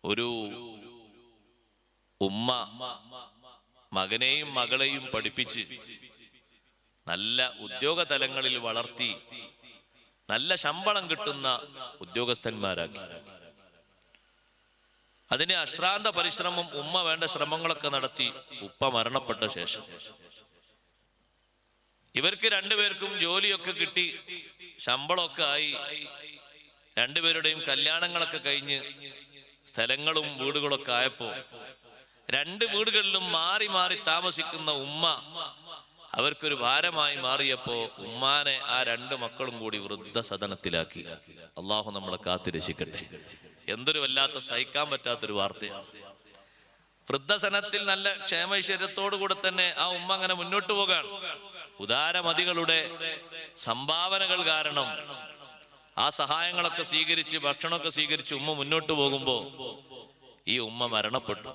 ഒരു ഉമ്മ മകനെയും മകളെയും പഠിപ്പിച്ച് നല്ല ഉദ്യോഗ തലങ്ങളിൽ വളർത്തി നല്ല ശമ്പളം കിട്ടുന്ന ഉദ്യോഗസ്ഥന്മാരാക്കി. അതിന് അശ്രാന്ത പരിശ്രമം ഉമ്മ വേണ്ട ശ്രമങ്ങളൊക്കെ നടത്തി. ഉപ്പ മരണപ്പെട്ട ശേഷം ഇവർക്ക് രണ്ടുപേർക്കും ജോലിയൊക്കെ കിട്ടി, ശമ്പളമൊക്കെ ആയി, രണ്ടുപേരുടെയും കല്യാണങ്ങളൊക്കെ കഴിഞ്ഞ് സ്ഥലങ്ങളും വീടുകളൊക്കെ ആയപ്പോ രണ്ട് വീടുകളിലും മാറി മാറി താമസിക്കുന്ന ഉമ്മ അവർക്കൊരു ഭാരമായി മാറിയപ്പോ ഉമ്മാനെ ആ രണ്ട് മക്കളും കൂടി വൃദ്ധസദനത്തിലാക്കി. അള്ളാഹു നമ്മളെ കാത്തിരക്ഷിക്കട്ടെ. എന്തൊരു വല്ലാത്ത സഹിക്കാൻ പറ്റാത്തൊരു വാർത്തയാണ്. വൃദ്ധസദനത്തിൽ നല്ല ക്ഷേമൈശ്വര്യത്തോടു കൂടെ തന്നെ ആ ഉമ്മ അങ്ങനെ മുന്നോട്ട് പോകാണ്. ഉദാരമതികളുടെ സംഭാവനകൾ കാരണം ആ സഹായങ്ങളൊക്കെ സ്വീകരിച്ച് ഭക്ഷണമൊക്കെ സ്വീകരിച്ച് ഉമ്മ മുന്നോട്ട് പോകുമ്പോ ഈ ഉമ്മ മരണപ്പെട്ടു.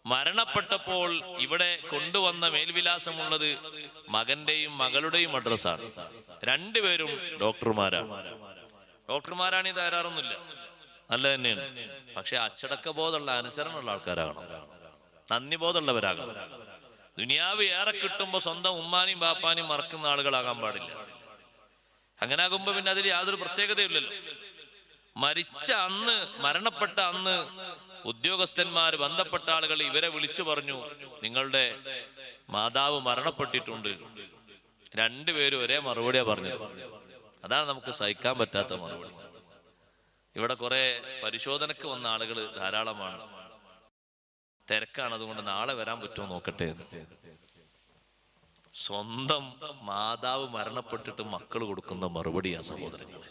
മരണപ്പെട്ടപ്പോൾ ഇവിടെ കൊണ്ടുവന്ന മേൽവിലാസമുള്ളത് മകന്റെയും മകളുടെയും അഡ്രസ്സാണ്. രണ്ടുപേരും ഡോക്ടർമാരാണ്. ഡോക്ടർമാരാണ് ഈ തകരാറൊന്നുമില്ല, നല്ല തന്നെയാണ്. പക്ഷെ അച്ചടക്ക ബോധമുള്ള അനുസരണമുള്ള ആൾക്കാരാകണം, നന്ദി ബോധമുള്ളവരാകണം. ദുനിയാവ് ഏറെ കിട്ടുമ്പോ സ്വന്തം ഉമ്മാനെയും ബാപ്പാനെയും മറക്കുന്ന ആളുകളാകാൻ പാടില്ല. അങ്ങനെ ആകുമ്പോ പിന്നെ അതിൽ യാതൊരു പ്രത്യേകതയില്ലല്ലോ. മരിച്ച അന്ന്, മരണപ്പെട്ട അന്ന് ഉദ്യോഗസ്ഥന്മാർ, ബന്ധപ്പെട്ട ആളുകൾ ഇവരെ വിളിച്ചു പറഞ്ഞു, നിങ്ങളുടെ മാതാവ് മരണപ്പെട്ടിട്ടുണ്ട്. രണ്ടുപേരും ഒരേ മറുപടിയാ പറഞ്ഞത്. അതാണ് നമുക്ക് സഹിക്കാൻ പറ്റാത്ത മറുപടി. ഇവിടെ കുറെ പരിശോധനക്ക് വന്ന ആളുകൾ ധാരാളമാണ്. തിരക്കാണ്, അതുകൊണ്ട് നാളെ വരാൻ പറ്റുമോ നോക്കട്ടെ. സ്വന്തം മാതാവ് മരണപ്പെട്ടിട്ട് മക്കൾ കൊടുക്കുന്ന മറുപടിയാ സഹോദരങ്ങളെ.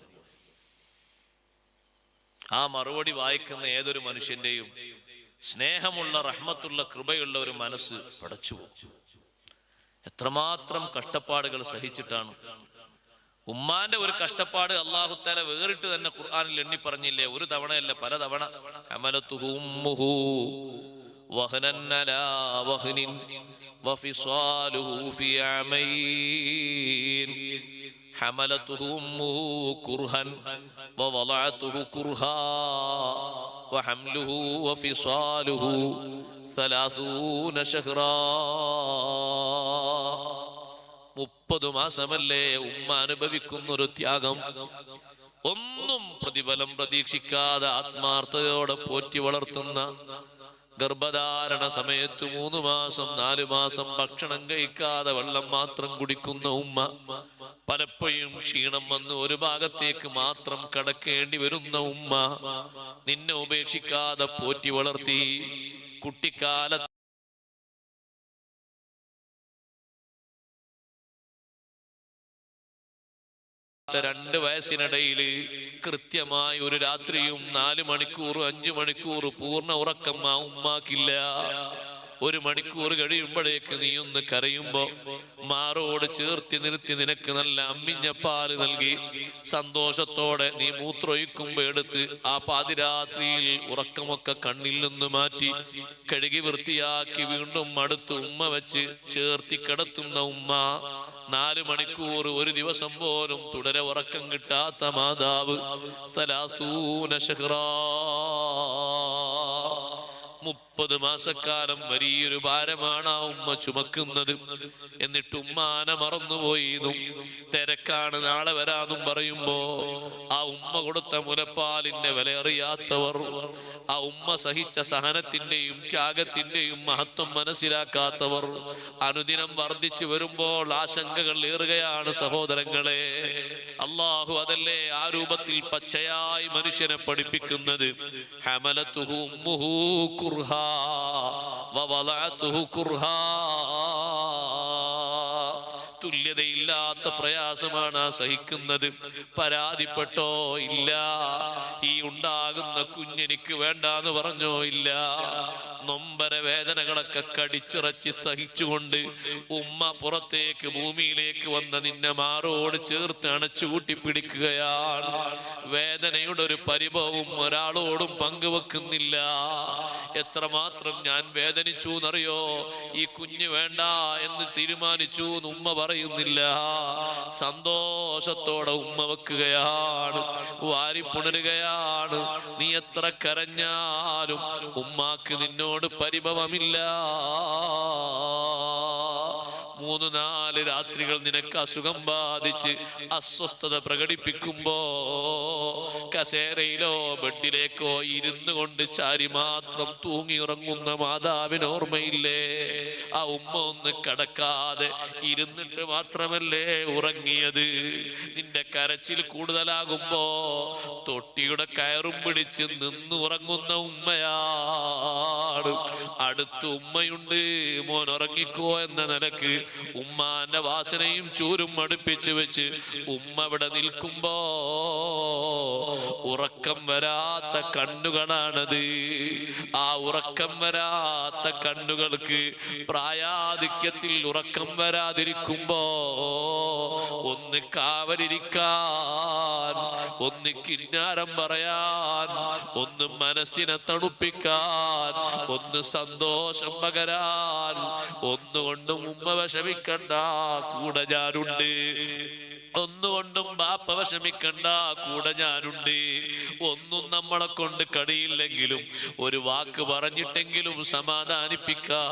ആ മറുപടി വായിക്കുന്ന ഏതൊരു മനുഷ്യന്റെയും സ്നേഹമുള്ള, റഹ്മത്തുള്ള, കൃപയുള്ള ഒരു മനസ്സ് പടച്ചു. എത്രമാത്രം കഷ്ടപ്പാടുകൾ സഹിച്ചിട്ടാണ്. ഉമ്മാന്റെ ഒരു കഷ്ടപ്പാട് അല്ലാഹു തആല വേറിട്ട് തന്നെ ഖുർആനിൽ എണ്ണി പറഞ്ഞില്ലേ? ഒരു തവണയല്ല, പല തവണ. ഹമലതുഹു ഉമ്മുഹു വഹനൻ അലാ വഹനിൻ വഫിസാലുഹു ഫി അമൈൻ ഹമലതുഹു ഉമ്മുഹു കുർഹൻ വവളഅതുഹു കുർഹാ വഹംലുഹു വഫിസാലുഹു 30 ശഹ്റാ. 30 മാസമല്ലേ ഉമ്മ അനുഭവിക്കുന്ന ഒരു ത്യാഗം. ഒന്നും പ്രതിഫലം പ്രതീക്ഷിക്കാതെ ആത്മാർത്ഥതയോടെ പോറ്റി വളർത്തുന്ന, ഗർഭധാരണ സമയത്ത് 3 മാസം 4 മാസം ഭക്ഷണം കഴിക്കാതെ വെള്ളം മാത്രം കുടിക്കുന്ന ഉമ്മ, പലപ്പോഴും ക്ഷീണം വന്ന് ഒരു ഭാഗത്തേക്ക് മാത്രം കടക്കേണ്ടി വരുന്ന ഉമ്മ, നിന്നെ ഉപേക്ഷിക്കാതെ പോറ്റി വളർത്തി. കുട്ടിക്കാലത്ത് 2 വയസ്സിനിടയില് കൃത്യമായി ഒരു രാത്രിയും 4 മണിക്കൂർ 5 മണിക്കൂർ പൂർണ്ണ ഉറക്കം ആ ഉമ്മാക്കില്ല. 1 മണിക്കൂർ കഴിയുമ്പോഴേക്ക് നീ ഒന്ന് കരയുമ്പോ മാറോട് ചേർത്തി നിർത്തി നിനക്ക് നല്ല അമ്മിഞ്ഞ പാല് നൽകി സന്തോഷത്തോടെ നീ മൂത്രമൊഴിക്കുമ്പോ എടുത്ത് ആ പാതിരാത്രിയിൽ ഉറക്കമൊക്കെ കണ്ണിൽ നിന്ന് മാറ്റി കഴുകി വൃത്തിയാക്കി വീണ്ടും അടുത്ത് ഉമ്മ വെച്ച് ചേർത്തി കിടത്തുന്ന ഉമ്മ, 4 മണിക്കൂർ ഒരു ദിവസം പോലും തുടരെ ഉറക്കം കിട്ടാത്ത മാതാവ്, 30 ശഹ്റാ, 30 മാസക്കാലം വലിയൊരു ഭാരമാണ് ആ ഉമ്മ ചുമക്കുന്നത്. എന്നിട്ട് ഉമ്മാനെ മറന്നുപോയിന്നും തിരക്കാണ് നാളെ വരാന്നും പറയുമ്പോ ആ ഉമ്മ കൊടുത്ത മുലപ്പാലിന്റെ വില അറിയാത്തവർ, ആ ഉമ്മ സഹിച്ച സഹനത്തിന്റെയും ത്യാഗത്തിന്റെയും മഹത്വം മനസ്സിലാക്കാത്തവർ, അനുദിനം വർദ്ധിച്ചു വരുമ്പോൾ ആശങ്കകൾ ഏറുകയാണ് സഹോദരങ്ങളെ. അള്ളാഹു അതല്ലേ ആ രൂപത്തിൽ പച്ചയായി മനുഷ്യനെ പഠിപ്പിക്കുന്നത്. ഹമലതുഹു ഉമ്മുഹു കുർഹാ വവളഅതുഹു കുർഹാ. തുല്യതയില്ലാത്ത പ്രയാസമാണ് സഹിക്കുന്നത്. പരാതിപ്പെട്ടോ ഇല്ല. ഈ ഉണ്ടാകുന്ന കുഞ്ഞെനിക്ക് വേണ്ടാന്ന് പറഞ്ഞോ ഇല്ല. നൊമ്പര വേദനകളൊക്കെ കടിച്ചിറച്ച് സഹിച്ചുകൊണ്ട് ഉമ്മ പുറത്തേക്ക് ഭൂമിയിലേക്ക് വന്ന നിന്നെ മാറോട് ചേർത്ത് അണച്ചു കൂട്ടിപ്പിടിക്കുകയാണ്. വേദനയുടെ ഒരു പരിഭവവും ഒരാളോടും പങ്കുവെക്കുന്നില്ല. എത്രമാത്രം ഞാൻ വേദനിച്ചു എന്നറിയോ? ഈ കുഞ്ഞ് വേണ്ട എന്ന് തീരുമാനിച്ചു ഉമ്മ പറയുന്നില്ല. സന്തോഷത്തോടെ ഉമ്മ വെക്കുകയാണ്, വാരിപ്പുണരുകയാണ്. നീ എത്ര കരഞ്ഞാലും ഉമ്മാക്ക് നിന്നോട് പരിഭവമില്ല. 3-4 രാത്രികൾ നിനക്ക് അസുഖം ബാധിച്ച് അസ്വസ്ഥത പ്രകടിപ്പിക്കുമ്പോ കസേരയിലോ ബെഡിലേക്കോ ഇരുന്നു കൊണ്ട് ചാരി മാത്രം തൂങ്ങി ഉറങ്ങുന്ന മാതാവിന് ഓർമ്മയില്ലേ? ആ ഉമ്മ ഒന്ന് കിടക്കാതെ ഇരുന്നിട്ട് മാത്രമല്ലേ ഉറങ്ങിയത്? നിന്റെ കരച്ചിൽ കൂടുതലാകുമ്പോ തൊട്ടിയുടെ കയറും പിടിച്ച് നിന്നുറങ്ങുന്ന ഉമ്മയാണ്. അടുത്ത് ഉമ്മയുണ്ട്, മോൻ ഉറങ്ങിക്കോ എന്ന നിലക്ക് ഉമ്മാന്റെ വാസനയും ചൂരും അടുപ്പിച്ചു വെച്ച് ഉമ്മ ഇവിടെ നിൽക്കുമ്പോ ഉറക്കം വരാത്ത കണ്ണുകളാണത്. ആ ഉറക്കം വരാത്ത കണ്ണുകൾക്ക് പ്രായാധിക്യത്തിൽ ഉറക്കം വരാതിരിക്കുമ്പോ ഒന്ന് കാവലിരിക്കാൻ, ഒന്ന് കിന്നാരം പറയാൻ, ഒന്ന് മനസ്സിനെ തണുപ്പിക്കാൻ, ഒന്ന് സന്തോഷം പകരാൻ, ഒന്നുകൊണ്ടും ഉമ്മ വിഷമിക്കണ്ട, കൂടെ ഞാനുണ്ട്. ഒന്നുകൊണ്ടും ബാപ്പ വിഷമിക്കണ്ട, കൂടെ ഞാനുണ്ട്. ഒന്നും നമ്മളെ കൊണ്ട് കഴിയില്ലെങ്കിലും ഒരു വാക്ക് പറഞ്ഞിട്ടെങ്കിലും സമാധാനിപ്പിക്കാൻ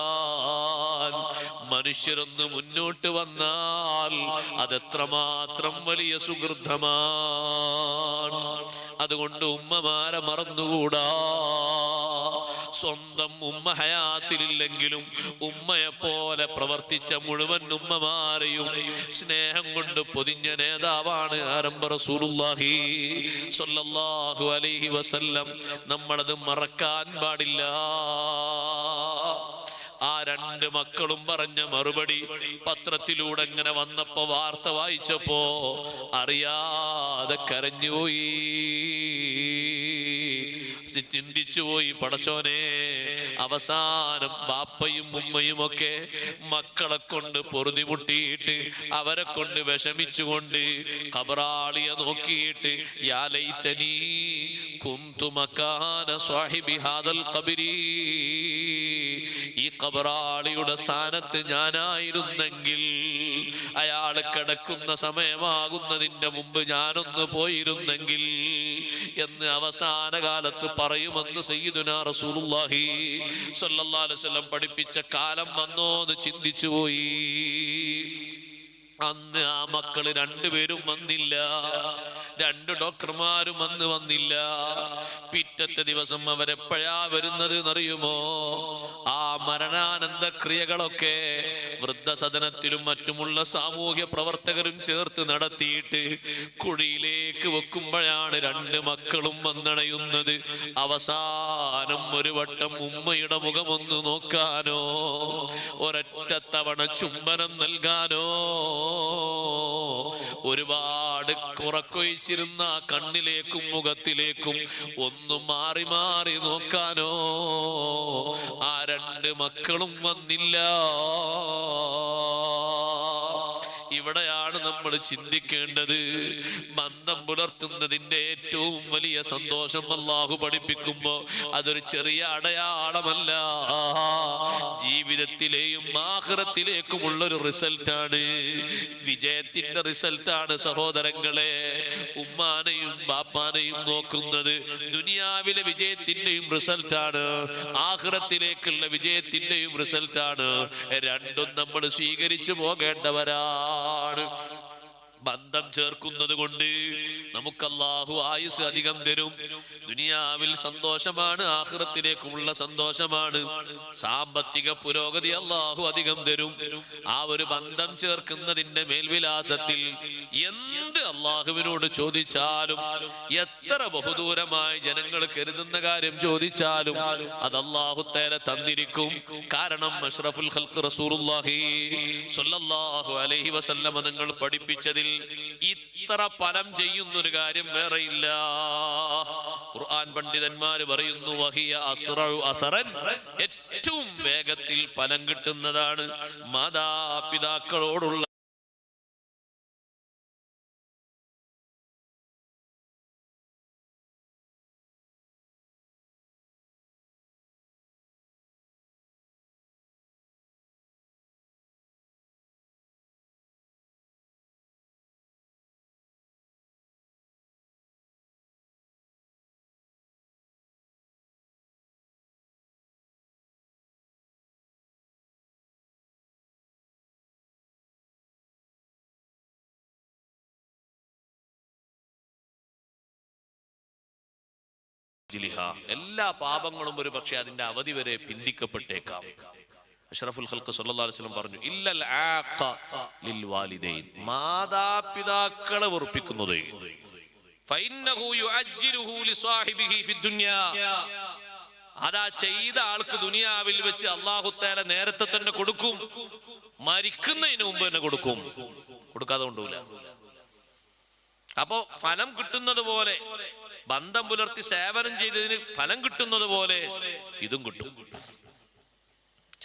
മനുഷ്യരൊന്ന് മുന്നോട്ട് വന്നാൽ അതെത്രമാത്രം വലിയ സുഹൃതമാണ്. അതുകൊണ്ട് ഉമ്മമാരെ മറന്നുകൂടാ. സ്വന്തം ഉമ്മ ഹയാത്തിലില്ലെങ്കിലും ഉമ്മയെ പോലെ പ്രവർത്തിച്ച മുഴുവൻ ഉമ്മമാരെയും സ്നേഹം കൊണ്ട് പൊതിഞ്ഞ നേതാവാണ് ആരംഭ റസൂലുള്ളാഹി സ്വല്ലല്ലാഹു അലൈഹി വസല്ലം. നമ്മളത് മറക്കാൻ പാടില്ല. ആ 2 മക്കളും പറഞ്ഞ മറുപടി പത്രത്തിലൂടെ ഇങ്ങനെ വന്നപ്പോ, വാർത്ത വായിച്ചപ്പോ അറിയാതെ കരഞ്ഞുപോയി, ചിന്തിച്ചുപോയി. പടച്ചോനെ, അവസാനം ബാപ്പയും ഉമ്മയും ഒക്കെ മക്കളെ കൊണ്ട് പൊറുതിമുട്ടിയിട്ട് അവരെ കൊണ്ട് വിഷമിച്ചുകൊണ്ട് ഖബറാളിയെ നോക്കിയിട്ട് യാ ലൈതനീ കുന്തു മകാന സ്വാഹിബി ഹാദൽ ഖബരി, ഈ ഖബറാളിയുടെ സ്ഥാനത്ത് ഞാനായിരുന്നെങ്കിൽ, അയാൾ കിടക്കുന്ന സമയമാകുന്നതിന്റെ മുമ്പ് ഞാനൊന്ന് പോയിരുന്നെങ്കിൽ എന്ന് അവസാന കാലത്ത് പറയുമെന്ന് സയ്യിദുനാ റസൂലുള്ളാഹി സ്വല്ലല്ലാഹു അലൈഹി വസല്ലം പഠിപ്പിച്ച കാലം വന്നോന്ന് ചിന്തിച്ചുപോയി. അന്ന് ആ മക്കള് 2 പേരും വന്നില്ല, 2 ഡോക്ടർമാരും അന്ന് വന്നില്ല. പിറ്റത്തെ ദിവസം അവരെപ്പോഴാ വരുന്നത് എന്നറിയുമോ? ആ മരണാനന്ദ ക്രിയകളൊക്കെ വൃദ്ധസദനത്തിലും മറ്റുമുള്ള സാമൂഹ്യ പ്രവർത്തകരും ചേർത്ത് നടത്തിയിട്ട് കുഴിയിലേക്ക് വെക്കുമ്പോഴാണ് 2 മക്കളും വന്നണയുന്നത്. അവസാനം ഒരു വട്ടം ഉമ്മയുടെ മുഖമൊന്ന് നോക്കാനോ, ഒരൊറ്റ തവണ ചുംബനം നൽകാനോ, ഒരുപാട് കുറക്കൊഴിച്ചിരുന്ന കണ്ണിലേക്കും മുഖത്തിലേക്കും ഒന്ന് മാറി മാറി നോക്കാനോ ആ 2 മക്കളും വന്നില്ല. ഇവിടെയാണ് നമ്മൾ ചിന്തിക്കേണ്ടത്. ബന്ധം പുലർത്തുന്നതിന്റെ ഏറ്റവും വലിയ സന്തോഷം അല്ലാഹു പഠിപ്പിക്കുമ്പോ അതൊരു ചെറിയ അടയാളമല്ല, ജീവിതത്തിലെയും ആഖിറത്തിലേക്കുമുള്ളൊരു റിസൾട്ടാണ്, വിജയത്തിന്റെ റിസൾട്ടാണ്. സഹോദരങ്ങളെ, ഉമ്മാനെയും ബാപ്പാനെയും നോക്കുന്നത് ദുനിയാവിലെ വിജയത്തിന്റെയും റിസൾട്ടാണ്, ആഖിറത്തിലേക്കുള്ള വിജയത്തിന്റെയും റിസൾട്ടാണ്. രണ്ടും നമ്മൾ സ്വീകരിച്ചു പോകേണ്ടവരാണ്. ബന്ധം ചേർക്കുന്നത് കൊണ്ട് നമുക്ക് അല്ലാഹു ആയുസ് അധികം തരും. ദുനിയാവിൽ സന്തോഷമാണ്, ആഖിറത്തിലേക്കുള്ള സന്തോഷമാണ്. സാമ്പത്തിക പുരോഗതി അല്ലാഹു അധികം തരും. ആ ഒരു ബന്ധം ചേർക്കുന്നതിന്റെ മേൽവിലാസത്തിൽ എന്ത് അല്ലാഹുവിനോട് ചോദിച്ചാലും, എത്ര ബഹുദൂരമായി ജനങ്ങൾ കരുതുന്ന കാര്യം ചോദിച്ചാലും അത് അല്ലാഹു തആല തന്നിരിക്കും. കാരണം അഷ്റഫുൽ ഖൽഖ് റസൂലുള്ളാഹി സ്വല്ലല്ലാഹു അലൈഹി വസല്ലം തങ്ങൾ പഠിപ്പിച്ചതിൽ ഇത്ര ഫലം ചെയ്യുന്നൊരു കാര്യം വേറെയില്ല. ഖുർആൻ പണ്ഡിതന്മാര് പറയുന്നു, വഹിയ അസ്റഉ അസറൻ, ഏറ്റവും വേഗത്തിൽ ഫലം കിട്ടുന്നതാണ് മാതാപിതാക്കളോടുള്ള എല്ലാ പാപങ്ങളും ഒരു പക്ഷെ അതിന്റെ അവധി വരെ പിന്തിക്കപ്പെട്ടേക്കാം. അഷ്റഫുൽ ഖൽഖ് സല്ലല്ലാഹു അലൈഹി വസല്ലം പറഞ്ഞു, ഇല്ലൽ ആഖ ലിൽ വാലിദൈൻ, മാതാപിതാക്കളെ വെറുപ്പിക്കുന്നത് ഫഇന്നഹു യുഅജ്ജിലുഹു ലിസാഹിബിഹി ഫിദ്ദുനിയ, അതാ ചെയ്ത ആൾക്ക് ദുനിയാവിൽ വെച്ച് അല്ലാഹു തആല നേരത്തെ തന്നെ കൊടുക്കും, മരിക്കുന്നതിന് മുമ്പ് തന്നെ കൊടുക്കും, കൊടുക്കാതെ കൊണ്ടൂല. അപ്പോ ഫലം കിട്ടുന്നത് പോലെ, ബന്ധം പുലർത്തി സേവനം ചെയ്തതിന് ഫലം കിട്ടുന്നത് പോലെ ഇതും കിട്ടും.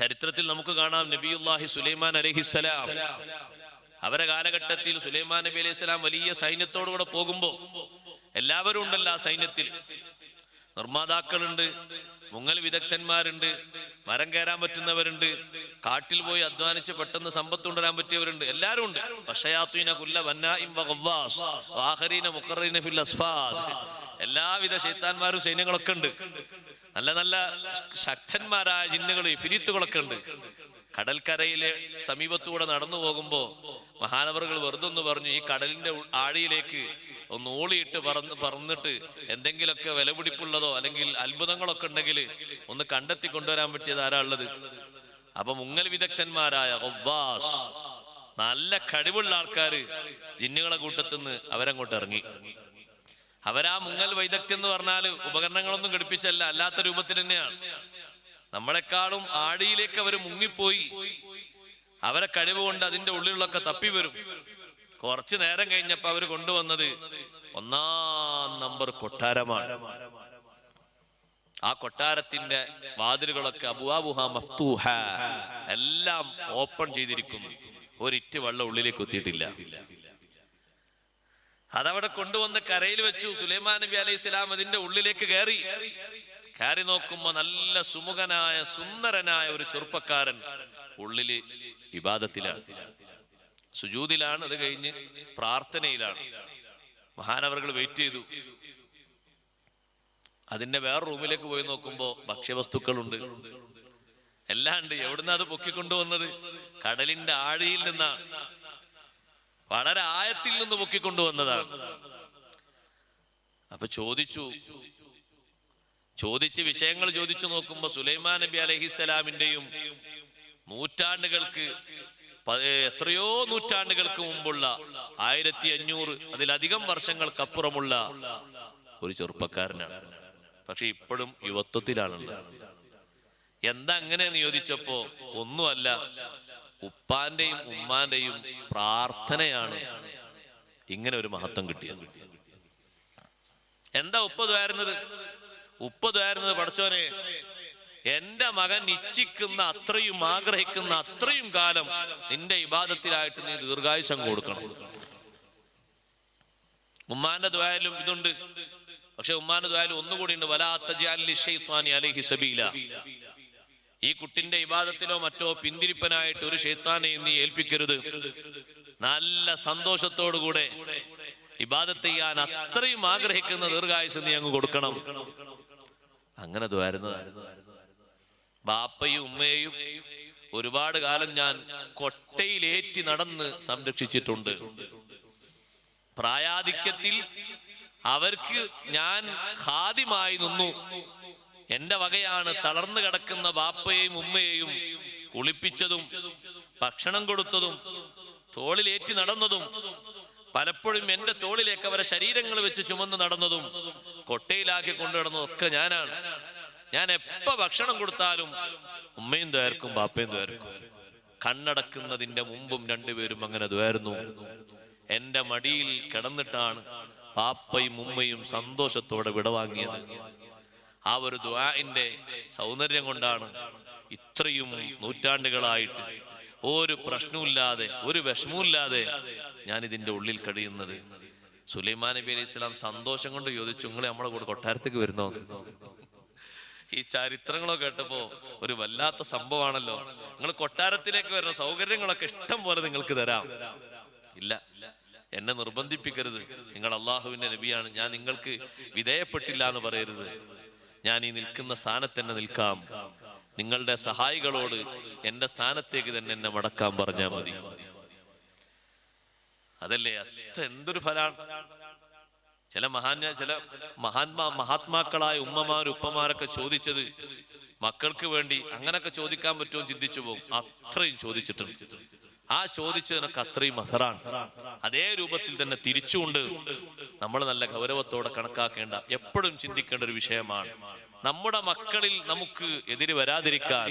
ചരിത്രത്തിൽ നമുക്ക് കാണാം, നബിയുല്ലാഹി സുലൈമാൻ അലൈഹിസ്സലാം, അവരെ കാലഘട്ടത്തിൽ സുലൈമാൻ നബി അലൈഹിസ്സലാം വലിയ സൈന്യത്തോടുകൂടെ പോകുമ്പോ എല്ലാവരും ഉണ്ടല്ലോ ആ സൈന്യത്തിൽ. നിർമ്മാതാക്കളുണ്ട്, മുങ്ങൽ വിദഗ്ധന്മാരുണ്ട്, മരം കയറാൻ പറ്റുന്നവരുണ്ട്, കാട്ടിൽ പോയി അധ്വാനിച്ച് പെട്ടെന്ന് സമ്പത്ത് കൊണ്ടുവരാൻ പറ്റിയവരുണ്ട്, എല്ലാവരും ഉണ്ട്. എല്ലാവിധ ശൈത്താന്മാരും സൈന്യങ്ങളൊക്കെ ഉണ്ട്. നല്ല നല്ല ശക്തന്മാരായ ജിന്നുകൾ, ഇഫ്രീത്തുകളൊക്കെ ഉണ്ട്. കടൽക്കരയിലെ സമീപത്തൂടെ നടന്നു പോകുമ്പോ മഹാനവറുകൾ വെറുതൊന്ന് പറഞ്ഞു, ഈ കടലിന്റെ ആഴിയിലേക്ക് ഒന്ന് ഓളിയിട്ട് പറന്നിട്ട് എന്തെങ്കിലുമൊക്കെ വിലപിടിപ്പുള്ളതോ അല്ലെങ്കിൽ അത്ഭുതങ്ങളൊക്കെ ഉണ്ടെങ്കിൽ ഒന്ന് കണ്ടെത്തി കൊണ്ടുവരാൻ പറ്റിയത് ആരാ ഉള്ളത്? അപ്പൊ മുങ്ങൽ വിദഗ്ധന്മാരായ ഗവ്വാസ്, നല്ല കഴിവുള്ള ആൾക്കാര് ജിന്നുകളെ കൂട്ടത്തുനിന്ന് അവരങ്ങോട്ട് ഇറങ്ങി. അവരാ മുങ്ങൽ വൈദഗ്ധ്യം എന്ന് പറഞ്ഞാല് ഉപകരണങ്ങളൊന്നും ഘടിപ്പിച്ചല്ല, അല്ലാത്ത രൂപത്തിൽ തന്നെയാണ്. നമ്മളെക്കാളും ആഴിയിലേക്ക് അവർ മുങ്ങിപ്പോയി. അവരെ കഴിവ് കൊണ്ട് അതിന്റെ ഉള്ളിലൊക്കെ തപ്പി വരും. കുറച്ചു നേരം കഴിഞ്ഞപ്പോ അവര് കൊണ്ടുവന്നത് 1-ാം നമ്പർ കൊട്ടാരമാണ്. ആ കൊട്ടാരത്തിന്റെ വാതിലുകളൊക്കെ അബ്വാബുഹാ മഫ്തൂഹ, എല്ലാം ഓപ്പൺ ചെയ്തിരിക്കുന്നു. ഒരിറ്റ് വെള്ളം ഉള്ളിലേക്ക് എത്തിയിട്ടില്ല. അതവിടെ കൊണ്ടുവന്ന് കരയിൽ വെച്ചു. സുലൈമാൻ നബി അലൈഹി സ്വലാം അതിന്റെ ഉള്ളിലേക്ക് കയറി നോക്കുമ്പോ നല്ല സുമുഖനായ സുന്ദരനായ ഒരു ചെറുപ്പക്കാരൻ ഉള്ളില് ഇബാദത്തിലാണ്, സുജൂദിലാണ്. അത് കഴിഞ്ഞ് പ്രാർത്ഥനയിലാണ്. മഹാനവറുകൾ വെയിറ്റ് ചെയ്തു. അതിന്റെ വേറെ റൂമിലേക്ക് പോയി നോക്കുമ്പോ ഭക്ഷ്യവസ്തുക്കളുണ്ട്, എല്ലാം ഉണ്ട്. എവിടുന്ന അത് പൊക്കിക്കൊണ്ടുവന്നത്? കടലിന്റെ ആഴിയിൽ നിന്നാണ്, വളരെ ആഴത്തിൽ നിന്ന് പൊക്കിക്കൊണ്ടുവന്നതാണ്. അപ്പൊ ചോദിച്ച് വിഷയങ്ങൾ ചോദിച്ചു നോക്കുമ്പോ സുലൈമാൻ നബി അലൈഹിസ്സലാമിന്റെയും നൂറ്റാണ്ടുകൾക്ക്, എത്രയോ നൂറ്റാണ്ടുകൾക്ക് മുമ്പുള്ള 1500 അതിലധികം വർഷങ്ങൾക്കപ്പുറമുള്ള ഒരു ചെറുപ്പക്കാരനാണ്. പക്ഷെ ഇപ്പോഴും യുവത്വത്തിലാണുള്ളത്. എന്താ അങ്ങനെയെന്ന് ചോദിച്ചപ്പോ ഒന്നുമല്ല, ഉപ്പാന്റെയും ഉമ്മാന്റെയും പ്രാർത്ഥനയാണ് ഇങ്ങനെ ഒരു മഹത്വം കിട്ടിയത്. എന്താ ഉപ്പ ദ്വാരുന്നത്? പടച്ചോനെ, എന്റെ മകൻ ഇച്ഛിക്കുന്ന അത്രയും ആഗ്രഹിക്കുന്ന അത്രയും കാലം നിന്റെ ഇബാദത്തിലായിട്ട് നീ ദീർഘായുസം കൊടുക്കണം. ഉമ്മാന്റെ ദ്വായിലും ഇതുണ്ട്. പക്ഷെ ഉമ്മാന്റെ ദ്വായിലും ഒന്നുകൂടി ഉണ്ട്, വലാ തജ്അൽ ലിശ്ശൈത്വാനി അലൈഹി സബീല. ഈ കുട്ടിന്റെ ഇബാദത്തിലോ മറ്റോ പിന്തിരിപ്പനായിട്ട് ഒരു ശൈത്താനെയും നീ ഏൽപ്പിക്കരുത്. നല്ല സന്തോഷത്തോടുകൂടെ ഇബാദത്ത് ചെയ്യാൻ അത്രയും ആഗ്രഹിക്കുന്ന ദീർഘായുസ് നീ അങ്ങ് കൊടുക്കണം. അങ്ങനെ ദ്വാരുന്നതാണ്. ബാപ്പയും ഉമ്മയെയും ഒരുപാട് കാലം ഞാൻ കൊട്ടയിലേറ്റി നടന്ന് സംരക്ഷിച്ചിട്ടുണ്ട്. പ്രായാധിക്യത്തിൽ അവർക്ക് ഞാൻ ഖാദിമായി നിന്നു. എന്റെ വകയാണ് തളർന്നു കിടക്കുന്ന ബാപ്പയെയും ഉമ്മയെയും കുളിപ്പിച്ചതും ഭക്ഷണം കൊടുത്തതും തോളിലേറ്റി നടന്നതും പലപ്പോഴും എന്റെ തോളിലേക്ക് അവരെ ശരീരങ്ങൾ വെച്ച് ചുമന്ന് നടന്നതും കൊട്ടയിലാക്കി കൊണ്ടുനടന്നതും ഒക്കെ ഞാനാണ്. ഞാൻ എപ്പോ ഭക്ഷണം കൊടുത്താലും ഉമ്മയും ദ്വാർക്കും ബാപ്പയും ദ്വാർക്കും. കണ്ണടക്കുന്നതിന്റെ മുമ്പും രണ്ടുപേരും അങ്ങനെ ദ്വാരുന്നു. എന്റെ മടിയിൽ കിടന്നിട്ടാണ് ബാപ്പയും ഉമ്മയും സന്തോഷത്തോടെ വിടവാങ്ങിയത്. ആ ഒരു ദുആഇന്റെ സൗന്ദര്യം കൊണ്ടാണ് ഇത്രയും നൂറ്റാണ്ടുകളായിട്ട് ഒരു പ്രശ്നമില്ലാതെ ഒരു വിഷമമില്ലാതെ ഞാൻ ഇതിന്റെ ഉള്ളിൽ കഴിയുന്നത്. സുലൈമാൻ നബി അലൈഹി സ്വലാം സന്തോഷം കൊണ്ട് ചോദിച്ചു, നിങ്ങളെ നമ്മളെ കൂടെ കൊട്ടാരത്തേക്ക് വരുന്നോ? ഈ ചരിത്രങ്ങളൊക്കെ കേട്ടപ്പോ ഒരു വല്ലാത്ത സംഭവമാണല്ലോ. നിങ്ങൾ കൊട്ടാരത്തിലേക്ക് വരുന്ന സൗകര്യങ്ങളൊക്കെ ഇഷ്ടം പോലെ നിങ്ങൾക്ക് തരാം. ഇല്ല, എന്നെ നിർബന്ധിപ്പിക്കരുത്. നിങ്ങൾ അള്ളാഹുവിന്റെ നബിയാണ്, ഞാൻ നിങ്ങൾക്ക് വിധേയപ്പെട്ടില്ല എന്ന് പറയരുത്. ഞാൻ ഈ നിൽക്കുന്ന സ്ഥാനത്ത് തന്നെ നിൽക്കാം. നിങ്ങളുടെ സഹായികളോട് എന്റെ സ്ഥാനത്തേക്ക് തന്നെ എന്നെ മടക്കാൻ പറഞ്ഞാൽ മതി. അതല്ലേ എന്തൊരു ഫലാണ്. ചില മഹാത്മാക്കളായ ഉമ്മമാരും ഉപ്പമാരൊക്കെ ചോദിച്ചത് മക്കൾക്ക് വേണ്ടി അങ്ങനൊക്കെ ചോദിക്കാൻ പറ്റുമോ ചിന്തിച്ചു പോകും. അത്രയും ചോദിച്ചിട്ടുണ്ട്. ആ ചോദിച്ചതിനൊക്കെ അത്രയും അസറാണ്. അതേ രൂപത്തിൽ തന്നെ തിരിച്ചുകൊണ്ട് നമ്മൾ നല്ല ഗൗരവത്തോടെ കണക്കാക്കേണ്ട, എപ്പോഴും ചിന്തിക്കേണ്ട ഒരു വിഷയമാണ്. നമ്മുടെ മക്കളിൽ നമുക്ക് എതിര് വരാതിരിക്കാൻ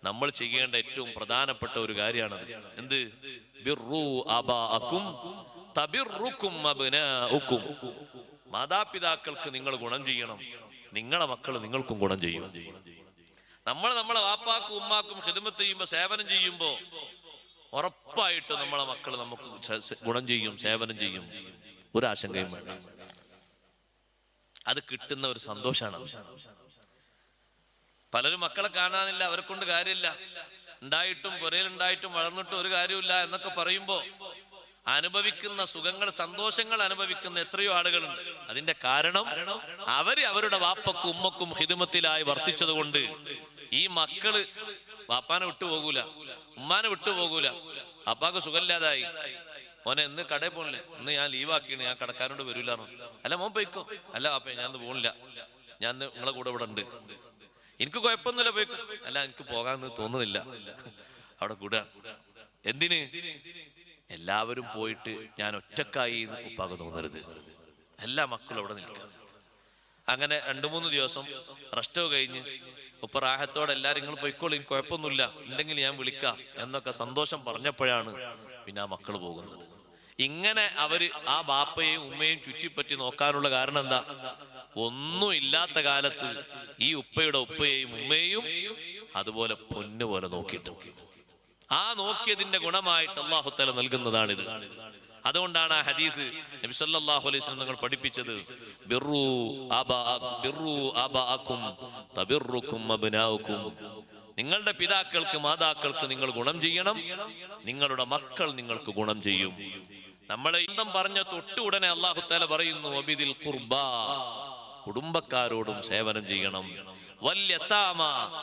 നമ്മൾ ചെയ്യേണ്ട ഏറ്റവും പ്രധാനപ്പെട്ട ഒരു കാര്യമാണത്. എന്ത്? ബിർറു ആബാഅക്കും തബിർറുക്കും അബ്നാഉക്കും. മാതാപിതാക്കൾക്ക് നിങ്ങൾ ഗുണം ചെയ്യണം, നിങ്ങളെ മക്കൾ നിങ്ങൾക്കും ഗുണം ചെയ്യും. നമ്മളെ വാപ്പാക്കും ഉമ്മാക്കും ഖിദ്മത്ത് ചെയ്യുമ്പോൾ, സേവനം ചെയ്യുമ്പോൾ ഉറപ്പായിട്ട് നമ്മളെ മക്കൾ നമുക്ക് ഗുണം ചെയ്യും, സേവനം ചെയ്യും. ഒരാശങ്കയും വേണ്ട. അത് കിട്ടുന്ന ഒരു സന്തോഷമാണ്. പലരും മക്കളെ കാണാനില്ല, അവരെ കൊണ്ട് കാര്യമില്ല, ഉണ്ടായിട്ടും പുരയിലുണ്ടായിട്ടും വളർന്നിട്ടും ഒരു കാര്യമില്ല എന്നൊക്കെ പറയുമ്പോ അനുഭവിക്കുന്ന സുഖങ്ങൾ, സന്തോഷങ്ങൾ അനുഭവിക്കുന്ന എത്രയോ ആളുകളുണ്ട്. അതിന്റെ കാരണം അവരുടെ വാപ്പക്കും ഉമ്മക്കും ഹിദ്മത്തിലായി വർത്തിച്ചത് കൊണ്ട് ഈ മക്കള് വാപ്പാനെ വിട്ടുപോകൂല, ഉമ്മാനെ വിട്ടുപോകൂല. അപ്പാക്ക് സുഖമില്ലാതായി, മോനെ ഇന്ന് കടയിൽ പോണില്ലേ, ഇന്ന് ഞാൻ ലീവാക്കിയാണ്, ഞാൻ കടക്കാരോട് വരൂലാണോ. അല്ല മോൻ പോയിക്കോ. അല്ല വാപ്പ ഞാൻ പോണില്ല, ഞാൻ നിങ്ങളെ കൂടെ ഇവിടെ ഉണ്ട്, എനിക്ക് കുഴപ്പമൊന്നുമില്ല, പോയിക്കോ. അല്ല എനിക്ക് പോകാന്ന് തോന്നുന്നില്ല, അവിടെ കൂടാ. എന്തിന്? എല്ലാവരും പോയിട്ട് ഞാൻ ഒറ്റക്കായി എന്ന് ഉപ്പാക്ക് തോന്നരുത്. എല്ലാ മക്കളും അവിടെ നിൽക്കുക. അങ്ങനെ 2-3 ദിവസം റെസ്റ്റ് കഴിഞ്ഞ് ഉപ്പ റാഹത്തോടെ എല്ലാരും നിങ്ങൾ പോയിക്കോളൂ, എനിക്ക് കുഴപ്പമൊന്നുമില്ല, ഉണ്ടെങ്കിൽ ഞാൻ വിളിക്കാം എന്നൊക്കെ സന്തോഷം പറഞ്ഞപ്പോഴാണ് പിന്നെ ആ മക്കൾ പോകുന്നത്. ഇങ്ങനെ അവര് ആ ബാപ്പയെയും ഉമ്മയും ചുറ്റിപ്പറ്റി നോക്കാനുള്ള കാരണം എന്താ? ഒന്നും ഇല്ലാത്ത കാലത്ത് ഈ ഉപ്പയുടെ ഉപ്പയെയും ഉമ്മയെയും അതുപോലെ പൊന്നുപോലെ നോക്കിയിട്ടുണ്ട്. ആ നോക്കിയതിന്റെ ഗുണമായിട്ട് അല്ലാഹു തആല നൽകുന്നതാണിത്. അതുകൊണ്ടാണ് ആ ഹദീസ് നബി സല്ലല്ലാഹു അലൈഹി വസല്ലം തങ്ങൾ പഠിപ്പിച്ചത്, ബിർറു ആബാഅക്കും തബിർറുക്കും അബ്നാഉക്കും. നിങ്ങളുടെ പിതാക്കൾക്ക്, മാതാക്കൾക്ക് നിങ്ങൾ ഗുണം ചെയ്യണം, നിങ്ങളുടെ മക്കൾ നിങ്ങൾക്ക് ഗുണം ചെയ്യും. നമ്മളെ ഇന്തം പറഞ്ഞ തൊട്ട് ഉടനെ അല്ലാഹു തആല പറയുന്നു, വബിദിൽ ഖുർബാ, കുടുംബക്കാരോടും സേവനം ചെയ്യണം. വല്യതാമ,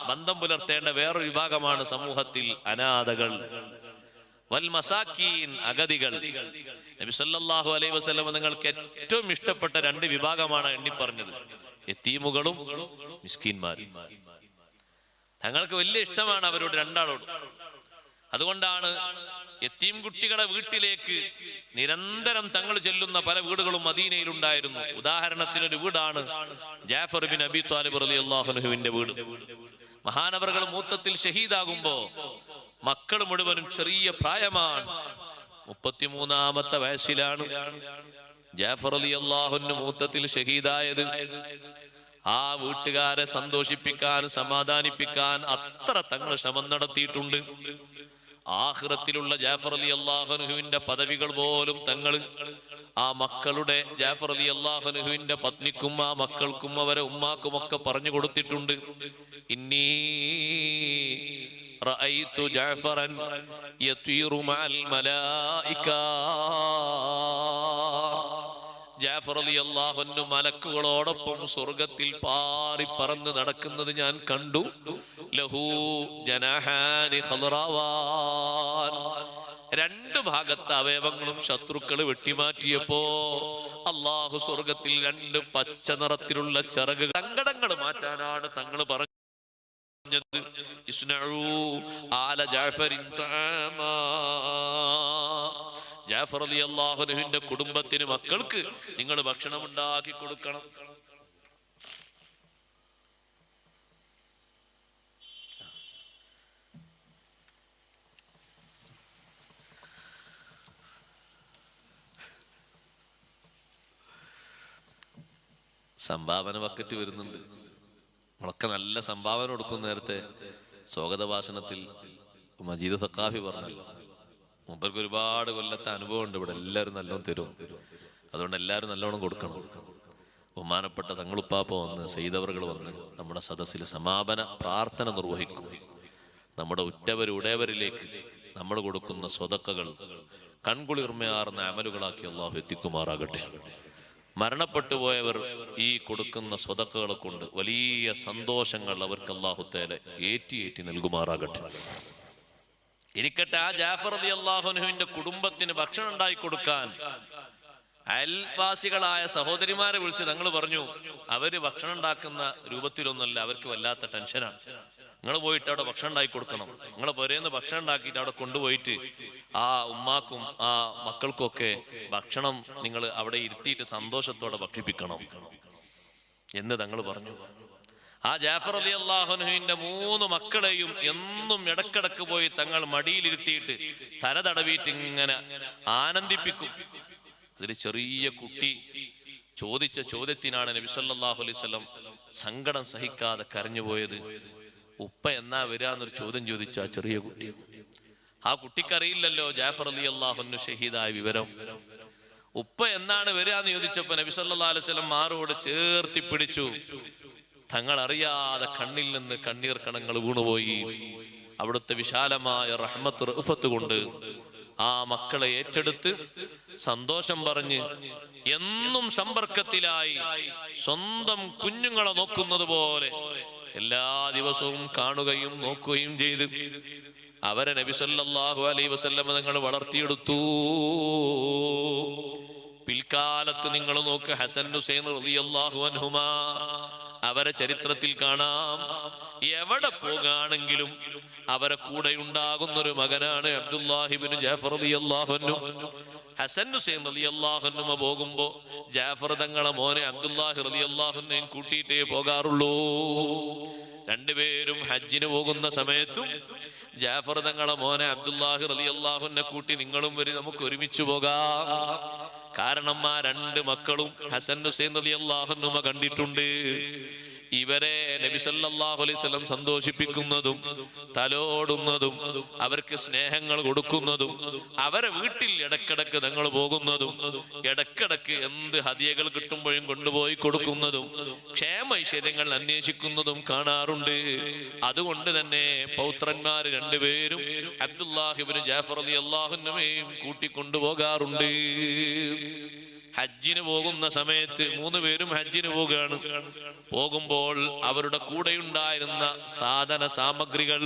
ബന്ധം പുലർത്തേണ്ട വേറൊരു വിഭാഗമാണ് സമൂഹത്തിൽ അനാഥകൾ. വൽ മസാക്കീൻ, അഗതികൾ. നബി സല്ലല്ലാഹു അലൈഹി വസല്ലം നിങ്ങൾക്ക് ഏറ്റവും ഇഷ്ടപ്പെട്ട 2 വിഭാഗമാണ് എണ്ണി പറഞ്ഞത്, യതീമുകളും മിസ്കീന്മാരും. തങ്ങൾക്ക് വലിയ ഇഷ്ടമാണ് അവരോട്, രണ്ടാളോടും. അതുകൊണ്ടാണ് യതീം കുട്ടികളെ വീട്ടിലേക്ക് നിരന്തരം തങ്ങൾ ചെല്ലുന്ന പല വീടുകളും മദീനയിൽ ഉണ്ടായിരുന്നു. ഉദാഹരണത്തിന് ഒരു വീടാണ് ജാഫർ ബിൻ അബി ത്വാലിബ് റളിയല്ലാഹു അൻഹുവിന്റെ വീട്. മഹാനവറുകൾ മൂത്തത്തിൽ ഷഹീദാകുമ്പോ മക്കൾ മുഴുവനും ചെറിയ പ്രായമാണ്. 33-ാമത്തെ വയസ്സിലാണ് ജാഫർ റളിയല്ലാഹു അൻഹു മൂത്തത്തിൽ ഷഹീദായത്. ആ വീട്ടുകാരെ സന്തോഷിപ്പിക്കാൻ, സമാധാനിപ്പിക്കാൻ അത്ര തങ്ങൾ ശ്രമം നടത്തിയിട്ടുണ്ട്. ആഖിറത്തിലുള്ള ജാഫർ റളിയല്ലാഹു അൻഹുവിന്റെ പദവികൾ പോലും തങ്ങൾ ആ മക്കളുടെ, ജാഫർ റളിയല്ലാഹു അൻഹുവിന്റെ പത്നിക്കും ആ മക്കൾക്കും അവരെ ഉമ്മാക്കും ഒക്കെ പറഞ്ഞു കൊടുത്തിട്ടുണ്ട്. ഇന്നി റഅയ്തു ജഅഫറൻ യതീറു മഅൽ മലായിക. ജാഫർ റളിയല്ലാഹു അൻഹു മലക്കുകളോടൊപ്പം സ്വർഗ്ഗത്തിൽ പാറി പറന്ന് നടക്കുന്നത് ഞാൻ കണ്ടു. ലഹു ജനഹാനി ഖളറവാൻ, 2 ഭാഗത്തെ അവയവങ്ങളും ശത്രുക്കൾ വെട്ടിമാറ്റിയപ്പോ അല്ലാഹു സ്വർഗ്ഗത്തിൽ 2 പച്ച നിറത്തിലുള്ള ചിറകുകൾ, സങ്കടങ്ങൾ മാറ്റാനാണ് തങ്ങൾ പറഞ്ഞത്. ഇസ്നഉ ആല ജഅഫറിൻ തആമാ, ജാഫർ റളിയല്ലാഹു അൻഹുവിന്റെ കുടുംബത്തിന്, മക്കൾക്ക് നിങ്ങൾ ഭക്ഷണം ഉണ്ടാക്കി കൊടുക്കണം. സംഭാവന ബക്കറ്റ് വരുന്നുണ്ട്. നമ്മളൊക്കെ നല്ല സംഭാവന കൊടുക്കുന്ന നേരത്തെ സ്വാഗത ഭാഷണത്തിൽ മജീദ് സഖാഫി പറഞ്ഞല്ലോ, മൂപ്പർക്ക് ഒരുപാട് കൊല്ലത്തെ അനുഭവം ഉണ്ട്. ഇവിടെ എല്ലാവരും നല്ലോണം തരും, അതുകൊണ്ട് എല്ലാവരും നല്ലോണം കൊടുക്കണം. ബഹുമാനപ്പെട്ട തങ്ങളുപ്പാപ്പ വന്ന്, സയ്യിദവറുകൾ വന്ന് നമ്മുടെ സദസ്സിൽ സമാപന പ്രാർത്ഥന നിർവഹിക്കും. നമ്മുടെ ഉറ്റവരുടേവരിലേക്ക് നമ്മൾ കൊടുക്കുന്ന സ്വതക്കകൾ കൺകുളിർമയാർന്ന അമലുകളാക്കി അല്ലാഹു എത്തിക്കുമാറാകട്ടെ. മരണപ്പെട്ടു പോയവർ ഈ കൊടുക്കുന്ന സ്വതക്കകളെ കൊണ്ട് വലിയ സന്തോഷങ്ങൾ അവർക്ക് അല്ലാഹു തആല ഏറ്റി നൽകുമാറാകട്ടെ. ഇരിക്കട്ടെ, ആ ജാഫർ റളിയല്ലാഹു അൻഹുവിന്റെ കുടുംബത്തിന് ഭക്ഷണം ഉണ്ടാക്കി കൊടുക്കാൻ അയൽവാസികളായ സഹോദരിമാരെ വിളിച്ച് തങ്ങൾ പറഞ്ഞു, അവര് ഭക്ഷണം ഉണ്ടാക്കുന്ന രൂപത്തിലൊന്നുമല്ല, അവർക്ക് വല്ലാത്ത ടെൻഷനാണ്. നിങ്ങൾ പോയിട്ട് അവിടെ ഭക്ഷണം ഉണ്ടാക്കി കൊടുക്കണം. നിങ്ങളെ പുരേന്ന് ഭക്ഷണം ഉണ്ടാക്കിയിട്ട് അവിടെ കൊണ്ടുപോയിട്ട് ആ ഉമ്മാക്കും ആ മക്കൾക്കും ഒക്കെ ഭക്ഷണം നിങ്ങൾ അവിടെ ഇരുത്തിയിട്ട് സന്തോഷത്തോടെ ഭക്ഷിപ്പിക്കണം എന്ന് തങ്ങൾ പറഞ്ഞു. ആ ജാഫർ റളിയല്ലാഹു അൻഹുവിന്റെ 3 മക്കളെയും എന്നും ഇടക്കിടക്ക് പോയി തങ്ങൾ മടിയിലിരുത്തിയിട്ട് തല തടവിയിട്ട് ഇങ്ങനെ ആനന്ദിപ്പിക്കും. അതിൽ ചെറിയ കുട്ടി ചോദിച്ച ചോദ്യത്തിനാണ് നബി സല്ലല്ലാഹു അലൈഹി വസല്ലം സങ്കടം സഹിക്കാതെ കരഞ്ഞുപോയത്. ഉപ്പ എന്നാ വരാന്നൊരു ചോദ്യം ചോദിച്ച ആ ചെറിയ കുട്ടി. ആ കുട്ടിക്കറിയില്ലല്ലോ ജാഫർ റളിയല്ലാഹു അൻഹു ഷഹീദായ വിവരം. ഉപ്പ എന്നാണ് വരാന്ന് ചോദിച്ചപ്പോ നബി സല്ലല്ലാഹു അലൈഹി വസല്ലം മാറോട് ചേർത്തി പിടിച്ചു. തങ്ങൾ അറിയാതെ കണ്ണിൽ നിന്ന് കണ്ണീർ കണങ്ങൾ വീണുപോയി. അവിടുത്തെ വിശാലമായ റഹ്മത്ത് റഅഫത്ത് കൊണ്ട് ആ മക്കളെ ഏറ്റെടുത്ത് സന്തോഷം പറഞ്ഞ് എന്നും സമ്പർക്കത്തിലായി സ്വന്തം കുഞ്ഞുങ്ങളെ നോക്കുന്നത് പോലെ എല്ലാ ദിവസവും കാണുകയും നോക്കുകയും ചെയ്ത് അവരെ നബി സല്ലല്ലാഹു അലൈഹി വസല്ലം തങ്ങൾ വളർത്തിയെടുത്തു. പിൽക്കാലത്ത് നിങ്ങൾ നോക്ക്, ഹസൻ ഹുസൈൻ റളിയല്ലാഹു അൻഹുമാ അവരെ ചരിത്രത്തിൽ കാണാം. എവിടെ പോകാണെങ്കിലും അവരെ കൂടെ ഉണ്ടാകുന്നൊരു മകനാണ് അബ്ദുല്ലാഹി ഇബ്നു ജാഫർ റളിയല്ലാഹു അൻഹു. ഹസൻ ഹുസൈൻ റളിയല്ലാഹു അൻഹുമ പോകുമ്പോ ജാഫർ തങ്ങളെ മോനെ അബ്ദുല്ലാഹി റളിയല്ലാഹു അൻഹുവിനെ കൂട്ടിയിട്ടേ പോകാറുള്ളൂ. രണ്ടുപേരും ഹജ്ജിന് പോകുന്ന സമയത്തും ജാഫർ തങ്ങളെ മോനെ അബ്ദുല്ലാഹി റളിയല്ലാഹു അൻഹുവിനെ കൂട്ടി നിങ്ങളും വരി, നമുക്ക് ഒരുമിച്ച് പോകാം. കാരണം ആ 2 മക്കളും ഹസൻ ഹുസൈൻ റളിയല്ലാഹു അൻഹുമ കണ്ടിട്ടുണ്ട്. ഇവരെ നബി സല്ലല്ലാഹു അലൈഹി വസല്ലം സന്തോഷിപ്പിക്കുന്നതും തലോടുന്നതും അവർക്ക് സ്നേഹങ്ങൾ കൊടുക്കുന്നതും അവരെ വീട്ടിൽ ഇടക്കിടക്ക് തങ്ങൾ പോകുന്നതും ഇടക്കിടക്ക് എന്ത് ഹദിയകൾ കിട്ടുമ്പോഴും കൊണ്ടുപോയി കൊടുക്കുന്നതും ക്ഷേമ ഐശ്വര്യങ്ങൾ അന്വേഷിക്കുന്നതും കാണാറുണ്ട്. അതുകൊണ്ട് തന്നെ പൗത്രന്മാര് 2 പേരും അബ്ദുല്ലാഹി ഇബ്നു ജാഫർ റളിയല്ലാഹു അൻഹുവിനെയും കൂട്ടിക്കൊണ്ടുപോകാറുണ്ട്. ഹജ്ജിന് പോകുന്ന സമയത്ത് 3 പേരും ഹജ്ജിന് പോവുകയാണ്. പോകുമ്പോൾ അവരുടെ കൂടെയുണ്ടായിരുന്ന സാധന സാമഗ്രികൾ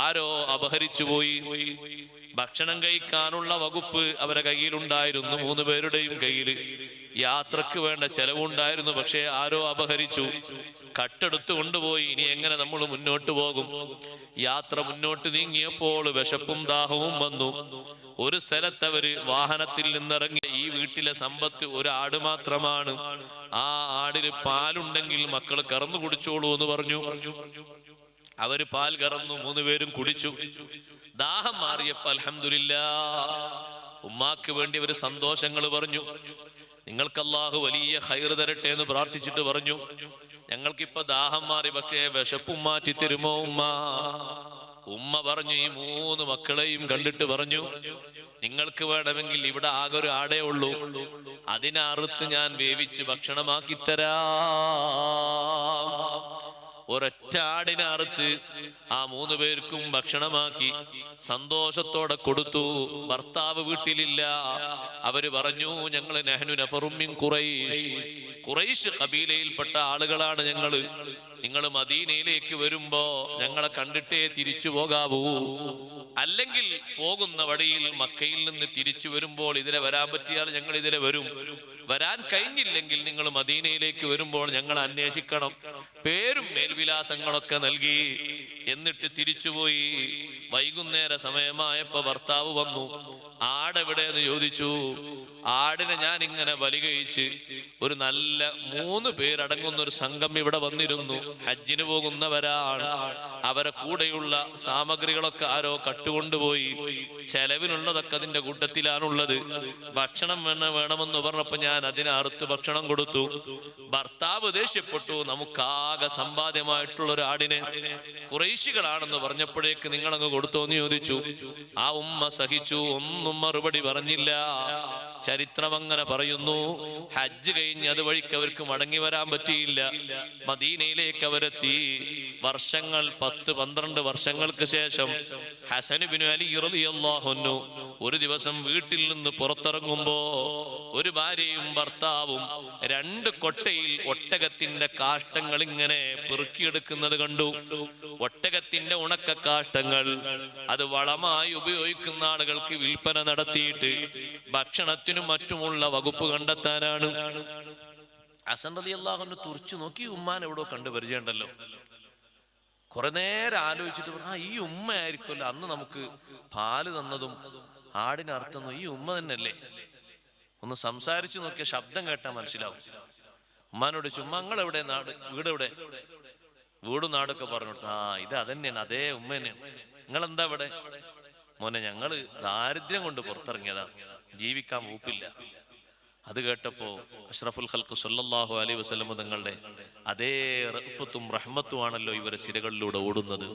ആരോ അപഹരിച്ചു പോയി. ഭക്ഷണം കഴിക്കാനുള്ള വകുപ്പ് അവരുടെ കയ്യിലുണ്ടായിരുന്നു, 3 പേരുടെയും കയ്യിൽ. യാത്രക്ക് വേണ്ട ചെലവുണ്ടായിരുന്നു, പക്ഷേ ആരോ അപഹരിച്ചു, കട്ടെടുത്ത് കൊണ്ടുപോയി. ഇനി എങ്ങനെ നമ്മൾ മുന്നോട്ട് പോകും? യാത്ര മുന്നോട്ട് നീങ്ങിയപ്പോൾ വിശപ്പും ദാഹവും വന്നു. ഒരു സ്ഥലത്ത് അവര് വാഹനത്തിൽ നിന്നിറങ്ങി, ഈ വീട്ടിലെ സമ്പത്ത് ഒരു ആട് മാത്രമാണ്, ആ ആടിന് പാലുണ്ടെങ്കിൽ മക്കൾ കറന്നു കുടിച്ചോളൂ എന്ന് പറഞ്ഞു. അവര് പാൽ കറന്നു, 3 പേരും കുടിച്ചു. ദാഹം മാറിയപ്പോ അൽഹംദുലില്ലാഹ് ഉമ്മാക്ക് വേണ്ടി അവര് സന്തോഷങ്ങൾ പറഞ്ഞു. നിങ്ങൾക്ക് അല്ലാഹു വലിയ ഖൈർ തരട്ടെ എന്ന് പ്രാർത്ഥിച്ചിട്ട് പറഞ്ഞു, ഞങ്ങൾക്കിപ്പോ ദാഹം മാറി, പക്ഷേ വിശപ്പും മാറ്റി തരുമോ ഉമ്മ? ഉമ്മ പറഞ്ഞു, ഈ 3 മക്കളെയും കണ്ടിട്ട് പറഞ്ഞു, നിങ്ങൾക്ക് വേണമെങ്കിൽ ഇവിടെ ആകെ ഒരു ആടേ ഉള്ളൂ, അതിനെ അറുത്ത് ഞാൻ വേവിച്ച് ഭക്ഷണമാക്കി തരാം. ഒരൊറ്റ ആടിനെ അറുത്ത് ആ 3 പേർക്കും ഭക്ഷണമാക്കി സന്തോഷത്തോടെ കൊടുത്തു. ഭർത്താവ് വീട്ടിലില്ല. അവര് പറഞ്ഞു, ഞങ്ങൾ നഹ്നു നഫറും മിൻ ഖുറൈശ്, ഖുറൈശ് ഖബീലയിൽപ്പെട്ട ആളുകളാണ് ഞങ്ങള്. നിങ്ങൾ മദീനയിലേക്ക് വരുമ്പോ ഞങ്ങളെ കണ്ടിട്ടേ തിരിച്ചു പോകാവൂ, അല്ലെങ്കിൽ പോകുന്ന വഴിയിൽ മക്കയിൽ നിന്ന് തിരിച്ചു വരുമ്പോൾ ഇതിലെ വരാൻ പറ്റിയാൽ ഞങ്ങൾ ഇതിലെ വരും, വരാൻ കഴിഞ്ഞില്ലെങ്കിൽ നിങ്ങൾ മദീനയിലേക്ക് വരുമ്പോൾ ഞങ്ങൾ അന്വേഷിക്കണം. പേരും മേൽവിലാസങ്ങളൊക്കെ നൽകി. എന്നിട്ട് തിരിച്ചുപോയി. വൈകുന്നേര സമയമായപ്പോ ഭർത്താവ് വന്നു. ആടെവിടെയെന്ന് ചോദിച്ചു. ആടിനെ ഞാൻ ഇങ്ങനെ ബലി കഴിച്ച് ഒരു നല്ല 3 പേരടങ്ങുന്ന ഒരു സംഘം ഇവിടെ വന്നിരുന്നു. ഹജ്ജിന് പോകുന്നവരാണ്. അവരെ കൂടെയുള്ള സാമഗ്രികളൊക്കെ ആരോ കട്ടുകൊണ്ടുപോയി. ചെലവിനുള്ളതൊക്കെ അതിന്റെ കൂട്ടത്തിലാണുള്ളത്. ഭക്ഷണം വേണമെന്ന് പറഞ്ഞപ്പോ ഞാൻ അതിനെ അറുത്ത് ഭക്ഷണം കൊടുത്തു. ഭർത്താവ് ദേഷ്യപ്പെട്ടു, നമുക്കാകെ സമ്പാദ്യമായിട്ടുള്ള ഒരു ആടിനെ ഖുറൈശികളാണെന്ന് പറഞ്ഞപ്പോഴേക്ക് നിങ്ങൾ അങ്ങ് കൊടുത്തോന്ന് ചോദിച്ചു. ആ ഉമ്മ സഹിച്ചു, ഒന്നും മറുപടി പറഞ്ഞില്ല. ചരിത്രം അങ്ങനെ പറയുന്നു. ഹജ്ജ് കഴിഞ്ഞ് അതുവഴിക്ക് അവർക്ക് മടങ്ങി വരാൻ പറ്റിയില്ല. മദീനയിലേക്ക് അവരെത്തി. വർഷങ്ങൾ 10-12 വർഷങ്ങൾക്ക് ശേഷം ഹസൻ ഇബ്നു അലി റളിയല്ലാഹു അൻഹു ഒരു ദിവസം വീട്ടിൽ നിന്ന് പുറത്തിറങ്ങുമ്പോ ഒരു ഭാര്യയും ഭർത്താവും 2 കൊട്ടയിൽ ഒട്ടകത്തിന്റെ കാഷ്ടങ്ങൾ ഇങ്ങനെ പെറുക്കിയെടുക്കുന്നത് കണ്ടു. ഒട്ടകത്തിന്റെ ഉണക്ക കാഷ്ടങ്ങൾ അത് വളമായി ഉപയോഗിക്കുന്ന ആളുകൾക്ക് വിൽപ്പന നടത്തിയിട്ട് ഭക്ഷണത്തിന് മസ്ജിദിനും മറ്റുമുള്ള വകുപ്പ് കണ്ടെത്താനാണ്. ഹസൻ റളിയല്ലാഹു അൻഹു തുറിച്ചു നോക്കി, ഉമ്മാൻ എവിടോ കണ്ടു പരിചയമുണ്ടല്ലോ. കുറെ നേരം ആലോചിച്ചിട്ട് പറഞ്ഞു, ഈ ഉമ്മ ആയിരിക്കുമല്ലോ അന്ന് നമുക്ക് പാല് തന്നതും ആടിനെ അറുത്തതും, ഈ ഉമ്മ തന്നെയല്ലേ. ഒന്ന് സംസാരിച്ചു നോക്കിയ ശബ്ദം കേട്ടാൽ മനസ്സിലാവും. ഉമ്മാനോട് ചുമ്മാ എവിടെ നാട്, വീടെവിടെ, വീടും നാടൊക്കെ പറഞ്ഞു കൊടുത്തു. ഇത് അതന്നെയാണ്, അതേ ഉമ്മ തന്നെയാണ്. നിങ്ങളെന്താ ഇവിടെ? മോനെ, ഞങ്ങള് ദാരിദ്ര്യം കൊണ്ട് പുറത്തിറങ്ങിയതാണ്, ജീവിക്കാൻ വകുപ്പില്ല. അത് കേട്ടപ്പോ അഷ്റഫുൽ ഖൽഖ് സല്ലല്ലാഹു അലൈഹി വസല്ലം തങ്ങളുടെ അതേ റഅഫത്തും റഹ്മത്തുമാണല്ലോ ഇവരെ സിരകളിലൂടെ ഓടുന്നത്.